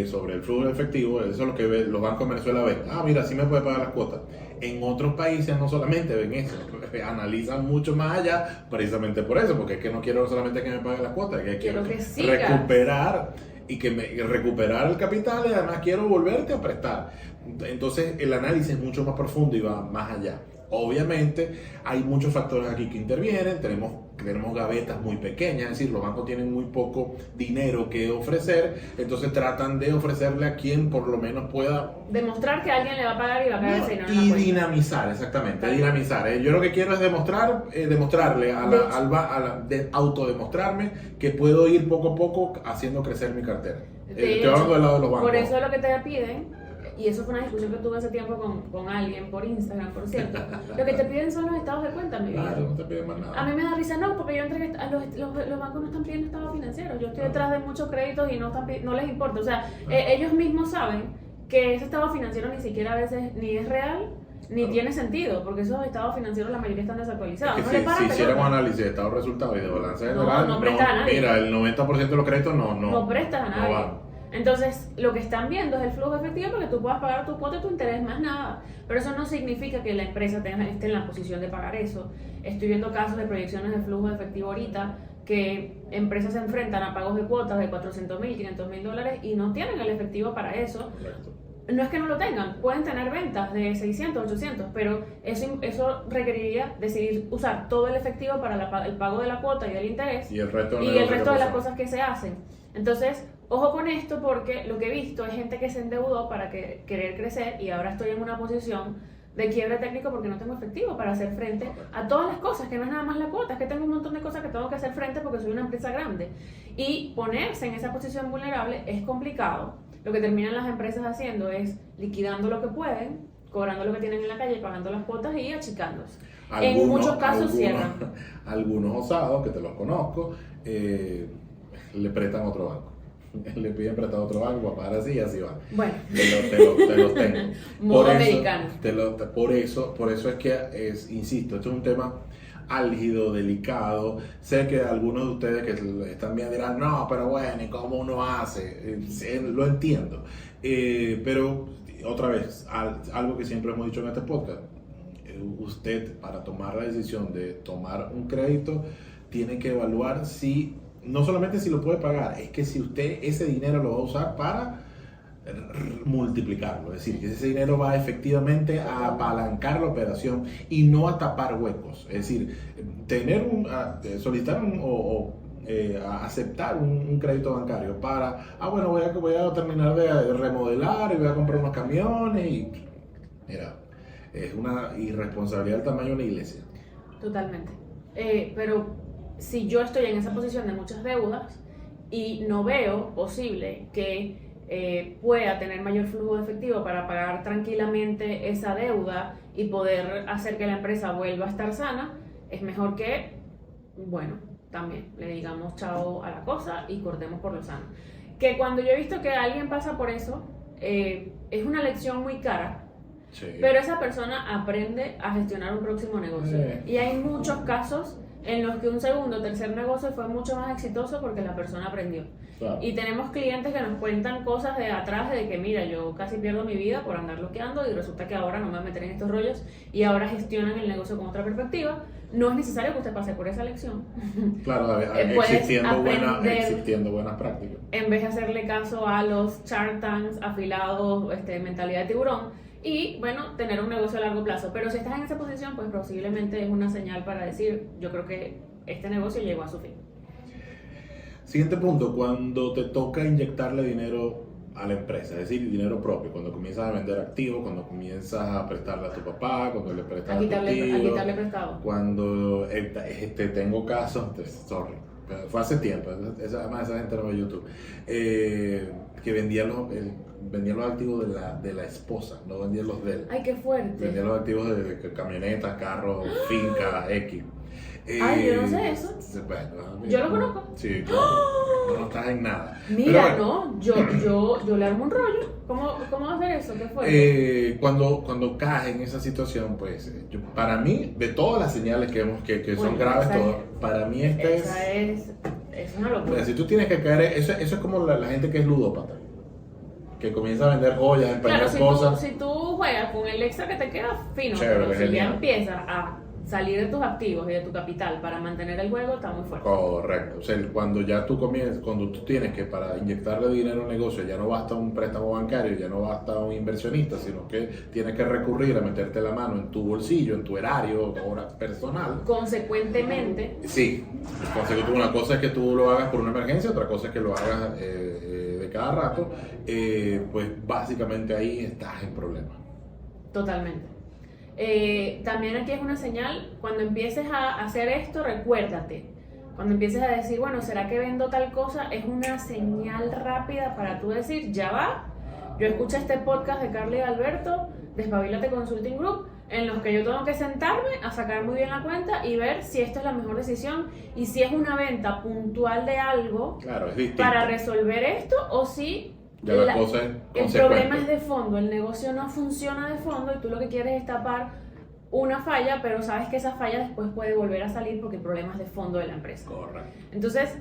sobre el flujo de efectivo, eso es lo que los bancos en Venezuela ven. Mira, sí me puede pagar las cuotas. En otros países no solamente ven eso, analizan mucho más allá, precisamente por eso, porque es que no quiero solamente que me pague las cuotas, que quiero recuperar recuperar el capital y además quiero volverte a prestar. Entonces el análisis es mucho más profundo y va más allá. Obviamente hay muchos factores aquí que intervienen, tenemos gavetas muy pequeñas, es decir, los bancos tienen muy poco dinero que ofrecer, entonces tratan de ofrecerle a quien por lo menos pueda demostrar que alguien le va a pagar y va a pagar ese dinero. Y dinamizar, exactamente, dinamizar. Yo lo que quiero es demostrarle autodemostrarme que puedo ir poco a poco haciendo crecer mi cartera. Estoy hablando del lado de los bancos. Por eso es lo que te piden. Y eso fue una discusión que tuve hace tiempo con alguien por Instagram, por cierto. Lo que te piden son los estados de cuenta, mi vida. Claro, no te piden más nada. A mí me da risa, no, porque yo entré los bancos no están pidiendo estados financieros. Yo estoy detrás de muchos créditos y no les importa. O sea, ellos mismos saben que ese estado financiero ni siquiera a veces ni es real, ni tiene sentido, porque esos estados financieros la mayoría están desactualizados. Es que si hiciéramos un análisis de estado resultado y de balance general, no prestas a nadie. Mira, el 90% de los créditos no prestas a nadie. No. Entonces, lo que están viendo es el flujo efectivo para que tú puedas pagar tu cuota y tu interés, más nada. Pero eso no significa que la empresa esté en la posición de pagar eso. Estoy viendo casos de proyecciones de flujo efectivo ahorita que empresas se enfrentan a pagos de cuotas de $400,000, $500,000 y no tienen el efectivo para eso. Correcto. No es que no lo tengan, pueden tener ventas de 600, 800, pero eso requeriría decidir usar todo el efectivo para el pago de la cuota y del interés y el resto de las cosas que se hacen. Entonces, ojo con esto porque lo que he visto es gente que se endeudó para querer crecer y ahora estoy en una posición de quiebre técnico porque no tengo efectivo para hacer frente a todas las cosas, que no es nada más la cuota, es que tengo un montón de cosas que tengo que hacer frente porque soy una empresa grande. Y ponerse en esa posición vulnerable es complicado. Lo que terminan las empresas haciendo es liquidando lo que pueden, cobrando lo que tienen en la calle, pagando las cuotas y achicándose. En muchos casos cierran. Algunos osados, que te los conozco, le prestan a otro banco. Le piden prestado a otro banco para pagar así y así va. Bueno. Te los tengo. Modo americano. Por eso es que, insisto, esto es un tema álgido, delicado. Sé que algunos de ustedes que están viendo dirán, no, pero bueno, ¿y cómo uno hace? Lo entiendo. Pero, otra vez, algo que siempre hemos dicho en este podcast, usted para tomar la decisión de tomar un crédito, tiene que evaluar no solamente si lo puede pagar, es que si usted ese dinero lo va a usar para multiplicarlo, es decir, que ese dinero va efectivamente a apalancar la operación y no a tapar huecos, es decir, solicitar aceptar un crédito bancario para, voy a terminar de remodelar y voy a comprar unos camiones y mira, es una irresponsabilidad del tamaño de una iglesia. Totalmente, pero si yo estoy en esa posición de muchas deudas y no veo posible que pueda tener mayor flujo de efectivo para pagar tranquilamente esa deuda y poder hacer que la empresa vuelva a estar sana, es mejor que, bueno, también le digamos chao a la cosa y cortemos por lo sano. Que cuando yo he visto que alguien pasa por eso, es una lección muy cara, sí, pero esa persona aprende a gestionar un próximo negocio. Y hay muchos casos en los que un segundo o tercer negocio fue mucho más exitoso porque la persona aprendió. Claro. Y tenemos clientes que nos cuentan cosas de atrás de que mira, yo casi pierdo mi vida por andar bloqueando y resulta que ahora no me voy a meter en estos rollos y ahora gestionan el negocio con otra perspectiva. No es necesario que usted pase por esa lección. Claro, existiendo buenas prácticas. En vez de hacerle caso a los Shark Tanks afilados, mentalidad de tiburón, y bueno, tener un negocio a largo plazo. Pero si estás en esa posición, pues posiblemente es una señal para decir, yo creo que este negocio llegó a su fin. Siguiente punto, cuando te toca inyectarle dinero a la empresa, es decir, dinero propio, cuando comienzas a vender activos, cuando comienzas a prestarle a tu papá, cuando le prestas a tu tío, a quitarle prestado. Cuando tengo casos, sorry, fue hace tiempo, además esa gente no ve YouTube, que vendían los activos de la esposa, no vendían los de él. ¡Ay, qué fuerte! Vendían los activos de camionetas, carros, finca, X. Ay, yo no sé eso. Bueno, yo lo conozco. Sí, claro. No estás en nada. Mira, bueno, yo le armo un rollo. ¿Cómo hacer eso? ¿Qué fue? Cuando caes en esa situación, pues, para mí, de todas las señales que son graves, para mí es una locura. Mira, si tú tienes que caer, eso es como la gente que es ludópata, que comienza a vender joyas, a emprender cosas. Si tú juegas con el extra que te queda, fino. Chévere, pero si ya empiezas a salir de tus activos y de tu capital para mantener el juego, está muy fuerte. Correcto. O sea, cuando tú tienes que para inyectarle dinero al negocio, ya no basta un préstamo bancario, ya no basta un inversionista, sino que tienes que recurrir a meterte la mano en tu bolsillo, en tu erario, ahora personal. Consecuentemente. Sí. Una cosa es que tú lo hagas por una emergencia, otra cosa es que lo hagas de cada rato. Pues básicamente ahí estás en problemas. Totalmente. También aquí es una señal, cuando empieces a hacer esto, recuérdate, cuando empieces a decir, bueno, ¿será que vendo tal cosa? Es una señal rápida para tú decir, ya va, yo escuché este podcast de Carly y Alberto, Despabilate Consulting Group, en los que yo tengo que sentarme a sacar muy bien la cuenta y ver si esto es la mejor decisión y si es una venta puntual de algo, claro, es para resolver esto, o si la cosa es el problema es de fondo, el negocio no funciona de fondo y tú lo que quieres es tapar una falla, pero sabes que esa falla después puede volver a salir porque el problema es de fondo de la empresa. Correcto. Entonces,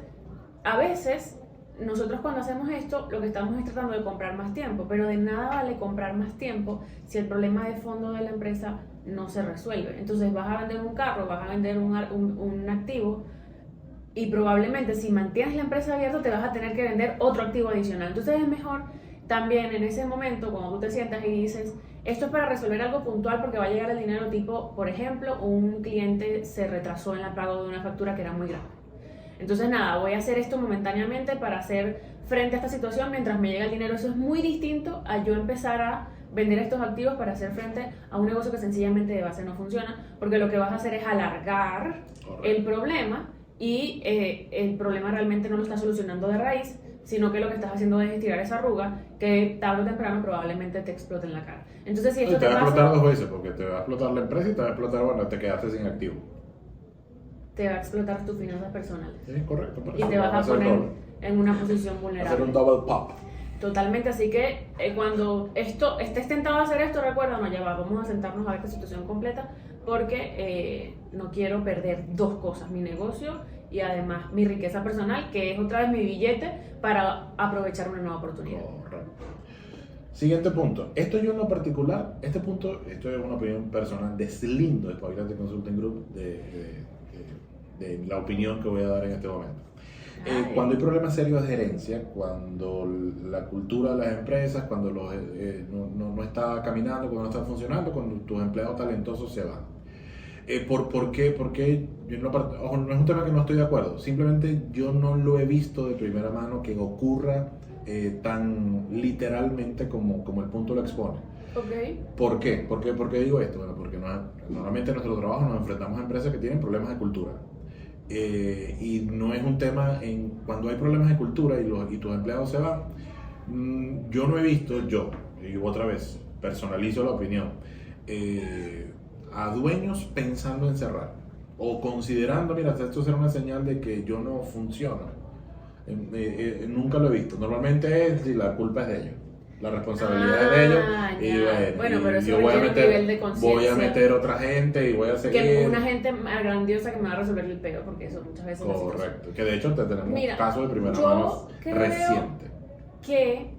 a veces, nosotros cuando hacemos esto, lo que estamos es tratando de comprar más tiempo, pero de nada vale comprar más tiempo si el problema de fondo de la empresa no se resuelve. Entonces, vas a vender un carro, vas a vender un activo, y probablemente si mantienes la empresa abierta te vas a tener que vender otro activo adicional. Entonces es mejor también en ese momento cuando tú te sientas y dices, esto es para resolver algo puntual porque va a llegar el dinero, tipo, por ejemplo, un cliente se retrasó en el pago de una factura que era muy grande. Entonces nada, voy a hacer esto momentáneamente para hacer frente a esta situación mientras me llega el dinero. Eso es muy distinto a yo empezar a vender estos activos para hacer frente a un negocio que sencillamente de base no funciona, porque lo que vas a hacer es alargar el problema. Y el problema realmente no lo estás solucionando de raíz, sino que lo que estás haciendo es estirar esa arruga que tarde o temprano probablemente te explote en la cara. Entonces, si esto te va a explotar dos veces, porque te va a explotar la empresa y te va a explotar, bueno, te quedaste sin activo. Te va a explotar tus finanzas personales. Sí, correcto. Y te vas a poner en una posición vulnerable. Hacer un double pop. Totalmente, así que cuando estés tentado a hacer esto, recuerda, no, ya va, vamos a sentarnos a ver esta situación completa, porque no quiero perder dos cosas, mi negocio y además mi riqueza personal, que es otra vez mi billete para aprovechar una nueva oportunidad. Correcto. Siguiente punto. Esto yo en lo particular, esto es una opinión personal, deslindo de Despabilate Consulting Group de la opinión que voy a dar en este momento. Cuando hay problemas serios de gerencia, cuando la cultura de las empresas, cuando no está caminando, cuando no está funcionando, cuando tus empleados talentosos se van. ¿Por qué? Porque ojo, no es un tema que no estoy de acuerdo, simplemente yo no lo he visto de primera mano que ocurra tan literalmente como el punto lo expone. Okay. ¿Por qué? ¿Por qué digo esto? Bueno, porque normalmente en nuestro trabajo nos enfrentamos a empresas que tienen problemas de cultura. y no es un tema cuando hay problemas de cultura y tus empleados se van. Yo no he visto, y otra vez, personalizo la opinión, a dueños pensando en cerrar o considerando, mira, esto será una señal de que yo no funciono. Nunca lo he visto. Normalmente es si la culpa es de ellos, la responsabilidad es de ellos. Bueno, pero eso yo voy a requiere un nivel de conciencia. Voy a meter otra gente y voy a seguir. Que una gente grandiosa que me va a resolver el peo, porque eso muchas veces. Correcto. Que de hecho tenemos casos de primera yo mano reciente. Que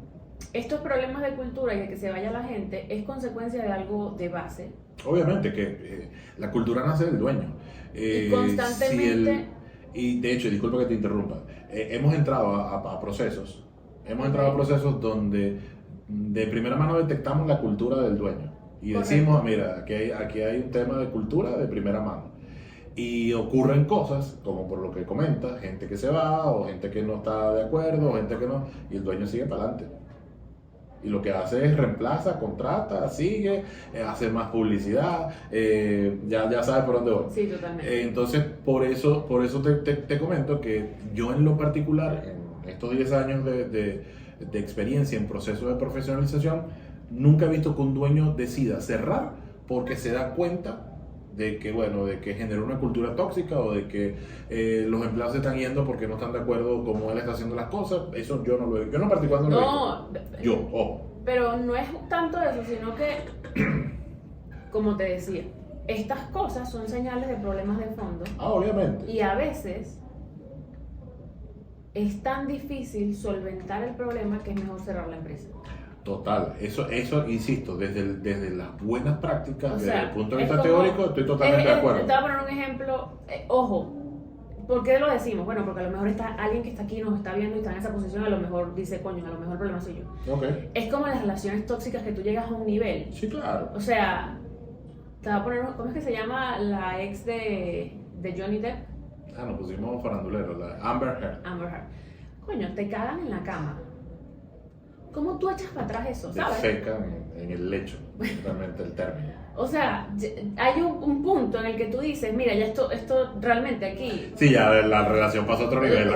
estos problemas de cultura y de que se vaya la gente es consecuencia de algo de base. Obviamente que la cultura nace del dueño. Y constantemente. Y de hecho, disculpa que te interrumpa, hemos entrado a procesos. Hemos entrado a procesos donde de primera mano detectamos la cultura del dueño. Y decimos, mira, aquí hay un tema de cultura de primera mano. Y ocurren cosas, como por lo que comentas, gente que se va, o gente que no está de acuerdo, o gente que no, y el dueño sigue para adelante. Y lo que hace es reemplaza, contrata, sigue, hace más publicidad, ya sabes por dónde voy. Sí, totalmente. Entonces, por eso te comento que yo en lo particular, en estos 10 años de experiencia en proceso de profesionalización, nunca he visto que un dueño decida cerrar porque se da cuenta de que genera una cultura tóxica o de que los empleados se están yendo porque no están de acuerdo cómo él está haciendo las cosas. Eso yo no lo he visto. Yo en particular no lo he visto. Yo, ojo. Pero no es tanto eso, sino que, como te decía, estas cosas son señales de problemas de fondo. Obviamente. Y a veces es tan difícil solventar el problema que es mejor cerrar la empresa. Total, eso insisto, desde las buenas prácticas, desde el punto de vista como, teórico, estoy totalmente de acuerdo. Te voy a poner un ejemplo, ojo, ¿por qué lo decimos? Bueno, porque a lo mejor está alguien que está aquí, nos está viendo y está en esa posición, a lo mejor dice, coño, a lo mejor el problema soy yo. Okay. Es como las relaciones tóxicas que tú llegas a un nivel. Sí, claro. O sea, te voy a poner, ¿cómo es que se llama la ex de Johnny Depp? Nos pusimos faranduleros, la Amber Heard. Amber Heard. Coño, te cagan en la cama. ¿Cómo tú echas para atrás eso, sabes? Defecan en el lecho, realmente el término. O sea, hay un punto en el que tú dices, mira, ya esto realmente aquí... Sí, ya la relación pasó a otro nivel.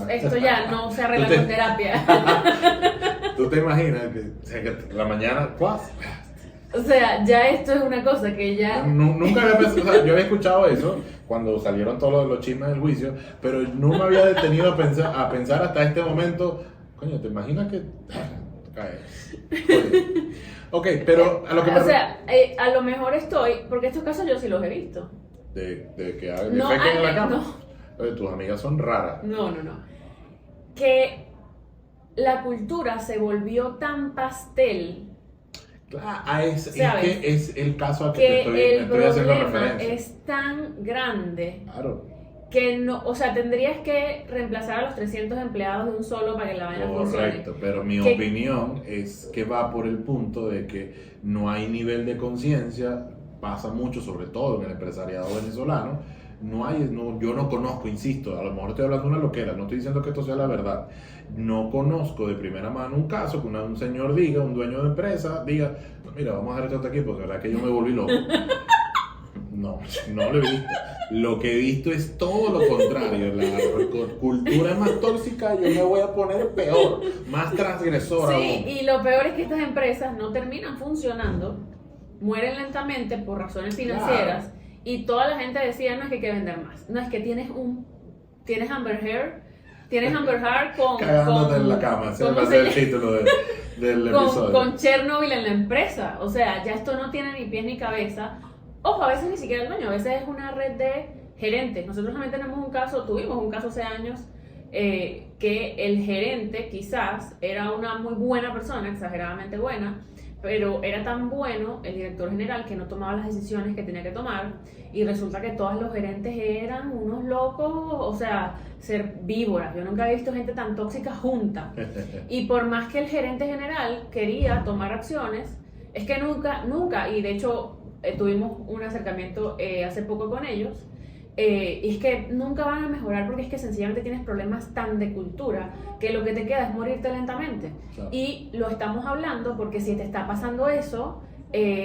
Esto ya no se arregla con terapia. ¿Tú te imaginas que la mañana, ¡cuas! O sea, ya esto es una cosa que ya... Nunca había pensado, o sea, yo había escuchado eso cuando salieron todos los chismes del juicio, pero no me había detenido a pensar hasta este momento. Coño, ¿te imaginas que cae? Ok, pero a lo que me... O sea, a lo mejor estoy... Porque estos casos yo sí los he visto. De que defequen en la cama. No. Oye, tus amigas son raras. No. Que la cultura se volvió tan pastel... Es que es el caso a que te estoy haciendo referencia. Es tan grande... Claro. Que no, o sea, tendrías que reemplazar a los 300 empleados de un solo para que la vaina funcione. Correcto, pero mi opinión es que va por el punto de que no hay nivel de conciencia, pasa mucho, sobre todo en el empresariado venezolano. Yo no conozco, insisto, a lo mejor estoy hablando una loquera, no estoy diciendo que esto sea la verdad. No conozco de primera mano un caso que un señor diga, un dueño de empresa, diga, mira, vamos a dejar esto aquí porque la verdad que yo me volví loco. No lo he visto. Lo que he visto es todo lo contrario. La cultura es más tóxica, yo me voy a poner peor, más transgresora. Sí, y lo peor es que estas empresas no terminan funcionando, mueren lentamente por razones financieras, claro. Y toda la gente decía, no es que hay que vender más, no es que tienes Amber Heard con... Cagándote en la cama, ese va a ser el título del episodio. Con Chernobyl en la empresa, o sea, ya esto no tiene ni pies ni cabeza. Ojo, a veces ni siquiera el dueño, a veces es una red de gerentes. Nosotros también tuvimos un caso hace años que el gerente quizás era una muy buena persona, exageradamente buena, pero era tan bueno el director general que no tomaba las decisiones que tenía que tomar y resulta que todos los gerentes eran unos locos, o sea, ser víboras. Yo nunca he visto gente tan tóxica junta. Y por más que el gerente general quería tomar acciones, es que nunca, y de hecho... tuvimos un acercamiento hace poco con ellos y es que nunca van a mejorar porque es que sencillamente tienes problemas tan de cultura que lo que te queda es morirte lentamente. Claro. Y lo estamos hablando porque si te está pasando eso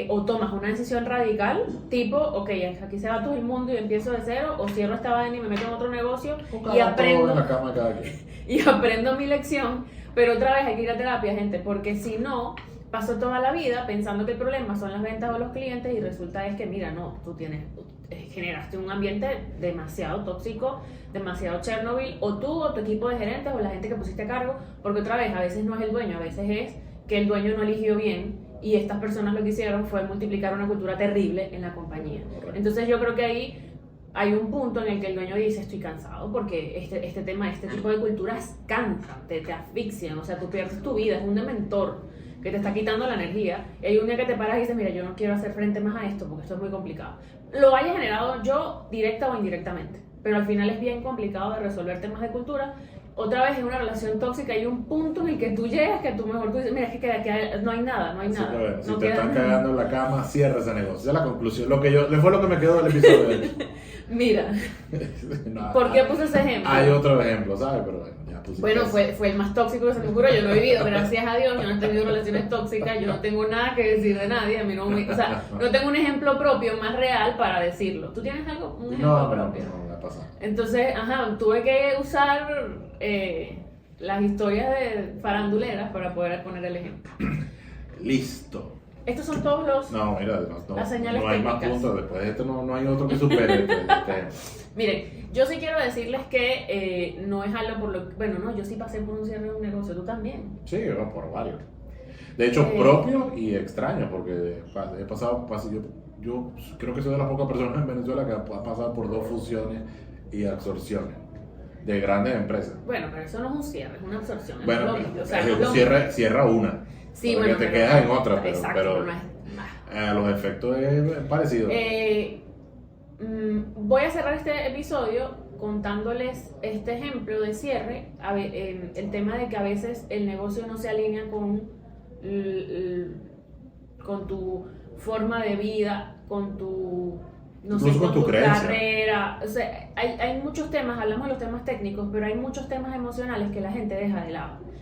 o tomas una decisión radical, tipo, ok, aquí se va todo el mundo y empiezo de cero, o cierro esta vaina y me meto en otro negocio y aprendo, en la cama cada quien. y aprendo mi lección, pero otra vez hay que ir a terapia, gente, porque si no, paso toda la vida pensando que el problema son las ventas o los clientes y resulta es que, mira, no, generaste un ambiente demasiado tóxico, demasiado Chernobyl, o tú o tu equipo de gerentes o la gente que pusiste a cargo, porque otra vez, a veces no es el dueño, a veces es que el dueño no eligió bien y estas personas lo que hicieron fue multiplicar una cultura terrible en la compañía. Correcto. Entonces yo creo que ahí hay un punto en el que el dueño dice, estoy cansado, porque este tipo de culturas cansan, te asfixian, o sea, tú pierdes tu vida, es un dementor que te está quitando la energía, y hay un día que te paras y dices, mira, yo no quiero hacer frente más a esto, porque esto es muy complicado. Lo haya generado yo, directa o indirectamente, pero al final es bien complicado de resolver temas de cultura. Otra vez en una relación tóxica hay un punto en el que tú llegas, que tú dices, mira, es que aquí no hay nada, Sí, nada. bueno, no si te queda están nada. cagando en la cama, cierra ese negocio. Esa es la conclusión. Fue lo que me quedó del episodio de hecho. Mira, No, ¿por qué puse ese ejemplo? Hay otro ejemplo, ¿sabes? Pero bueno, ya pusiste Bueno, ese. fue el más tóxico que se me ocurrió. Yo no he vivido, gracias a Dios, yo no he tenido relaciones tóxicas, yo no tengo nada que decir de nadie, a mí no o sea, no tengo un ejemplo propio más real para decirlo. ¿Tú tienes algo? Un ejemplo propio. No, me ha pasado. Entonces, tuve que usar las historias de faranduleras para poder poner el ejemplo. Listo. Estos son todos los... No, mira, Las señales no hay más técnicas. puntos. Después de esto no hay otro que supere este. Miren, yo sí quiero decirles que no es algo por lo que... Bueno, no, yo sí pasé por un cierre de un negocio, tú también. Sí, por varios. De hecho, propio y extraño, porque he pasado, yo creo que soy de las pocas personas en Venezuela que ha pasado por 2 fusiones y absorciones de grandes empresas. Bueno, pero eso no es un cierre, es una absorción. Es Bueno, lógico, o sea, es es que lógico. cierra una. Sí, porque bueno, te pero quedas en otra, exacto, pero no es... a los efectos es parecido. Voy a cerrar este episodio contándoles este ejemplo de cierre, el tema de que a veces el negocio no se alinea con tu forma de vida, con tu, no sé, Incluso con tu creencia. carrera. O sea, hay muchos temas, hablamos de los temas técnicos, pero hay muchos temas emocionales que la gente deja de lado.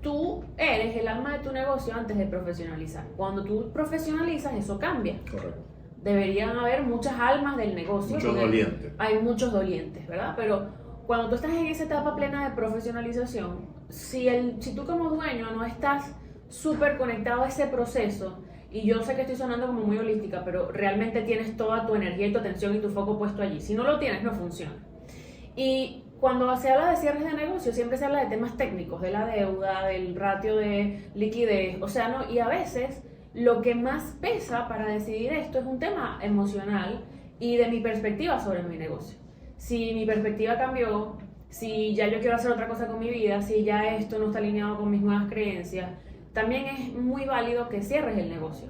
Tú eres el alma de tu negocio antes de profesionalizar. Cuando tú profesionalizas, eso cambia. Correcto. Deberían haber muchas almas del negocio. Muchos dolientes. Hay muchos dolientes, ¿verdad? Pero cuando tú estás en esa etapa plena de profesionalización, si tú como dueño no estás súper conectado a ese proceso, y yo sé que estoy sonando como muy holística, pero realmente tienes toda tu energía y tu atención y tu foco puesto allí. Si no lo tienes, no funciona. Y cuando se habla de cierres de negocio, siempre se habla de temas técnicos, de la deuda, del ratio de liquidez, o sea, ¿no? Y a veces lo que más pesa para decidir esto es un tema emocional y de mi perspectiva sobre mi negocio. Si mi perspectiva cambió, si ya yo quiero hacer otra cosa con mi vida, si ya esto no está alineado con mis nuevas creencias, también es muy válido que cierres el negocio.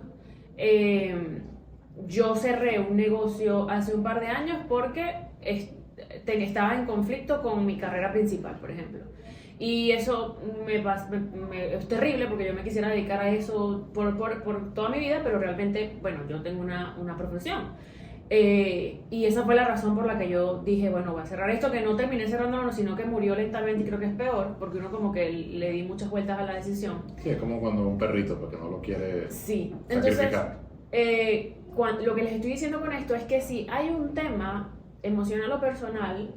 Yo cerré un negocio hace un par de años porque estaba en conflicto con mi carrera principal, por ejemplo. Y eso es terrible porque yo me quisiera dedicar a eso por toda mi vida, pero realmente, bueno, yo tengo una profesión. Y esa fue la razón por la que yo dije, bueno, voy a cerrar esto, que no terminé cerrándolo, sino que murió lentamente y creo que es peor, porque uno como que le di muchas vueltas a la decisión. Sí, es como cuando un perrito, porque no lo quiere Entonces, sacrificar. lo que les estoy diciendo con esto es que si hay un tema emocional o personal,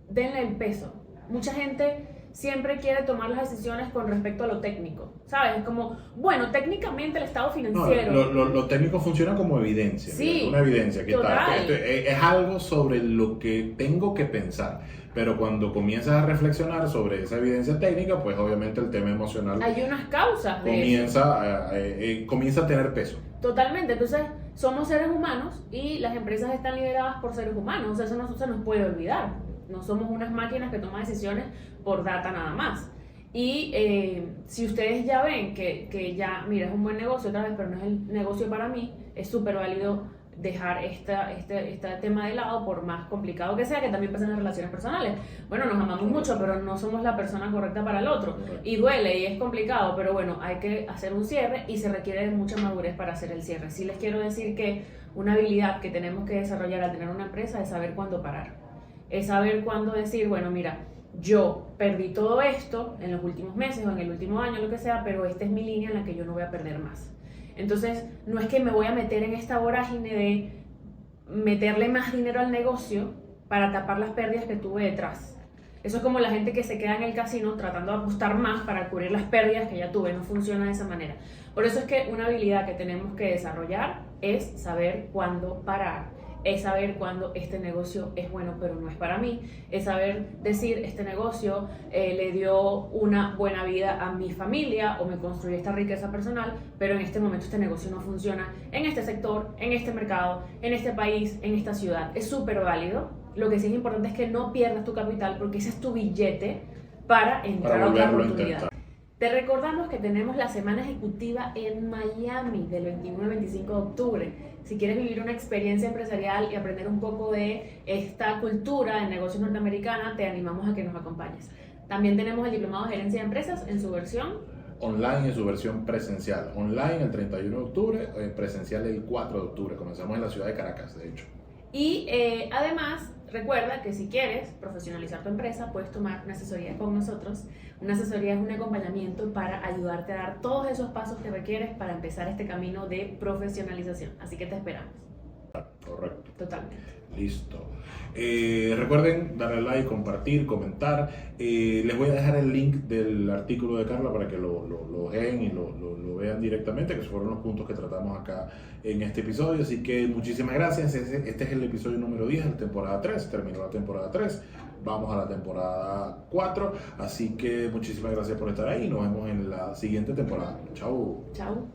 denle el peso. Mucha gente siempre quiere tomar las decisiones con respecto a lo técnico, ¿sabes? Es como, bueno, técnicamente el estado financiero... No, lo técnico funciona como evidencia. Sí, una evidencia que total. es algo sobre lo que tengo que pensar. Pero cuando comienzas a reflexionar sobre esa evidencia técnica, pues obviamente el tema emocional Hay unas causas de comienza a tener peso. Totalmente, entonces somos seres humanos y las empresas están lideradas por seres humanos, o sea, eso no se nos puede olvidar. No somos unas máquinas que toman decisiones por data nada más. Y si ustedes ya ven que ya, mira, es un buen negocio otra vez, pero no es el negocio para mí, es súper válido dejar este tema de lado, por más complicado que sea, que también pasa en las relaciones personales. Bueno, nos amamos mucho, pero no somos la persona correcta para el otro. Y duele y es complicado, pero bueno, hay que hacer un cierre y se requiere de mucha madurez para hacer el cierre. Sí les quiero decir que una habilidad que tenemos que desarrollar al tener una empresa es saber cuándo parar. Es saber cuándo decir, bueno, mira, yo perdí todo esto en los últimos meses o en el último año, lo que sea, pero esta es mi línea en la que yo no voy a perder más. Entonces, no es que me voy a meter en esta vorágine de meterle más dinero al negocio para tapar las pérdidas que tuve detrás. Eso es como la gente que se queda en el casino tratando de apostar más para cubrir las pérdidas que ya tuve. No funciona de esa manera. Por eso es que una habilidad que tenemos que desarrollar es saber cuándo parar. Es saber cuándo este negocio es bueno pero no es para mí. Es saber decir, este negocio le dio una buena vida a mi familia o me construyó esta riqueza personal, pero en este momento este negocio no funciona en este sector, en este mercado, en este país, en esta ciudad. Es súper válido. Lo que sí es importante es que no pierdas tu capital porque ese es tu billete para entrar a otra oportunidad. Te recordamos que tenemos la semana ejecutiva en Miami del 21 al 25 de octubre. Si quieres vivir una experiencia empresarial y aprender un poco de esta cultura de negocios norteamericana, te animamos a que nos acompañes. También tenemos el Diplomado de Gerencia de Empresas en su versión online, en su versión presencial. Online el 31 de octubre, presencial el 4 de octubre. Comenzamos en la ciudad de Caracas, de hecho. Y además, recuerda que si quieres profesionalizar tu empresa, puedes tomar una asesoría con nosotros. Una asesoría es un acompañamiento para ayudarte a dar todos esos pasos que requieres para empezar este camino de profesionalización. Así que te esperamos. Correcto. Totalmente. Listo. Recuerden darle like, compartir, comentar. Les voy a dejar el link del artículo de Carla para que lo vean y lo vean directamente, que fueron los puntos que tratamos acá en este episodio. Así que muchísimas gracias. Este es el episodio número 10 de la temporada 3. Terminó la temporada 3. Vamos a la temporada 4. Así que muchísimas gracias por estar ahí. Nos vemos en la siguiente temporada. Chau. Chau.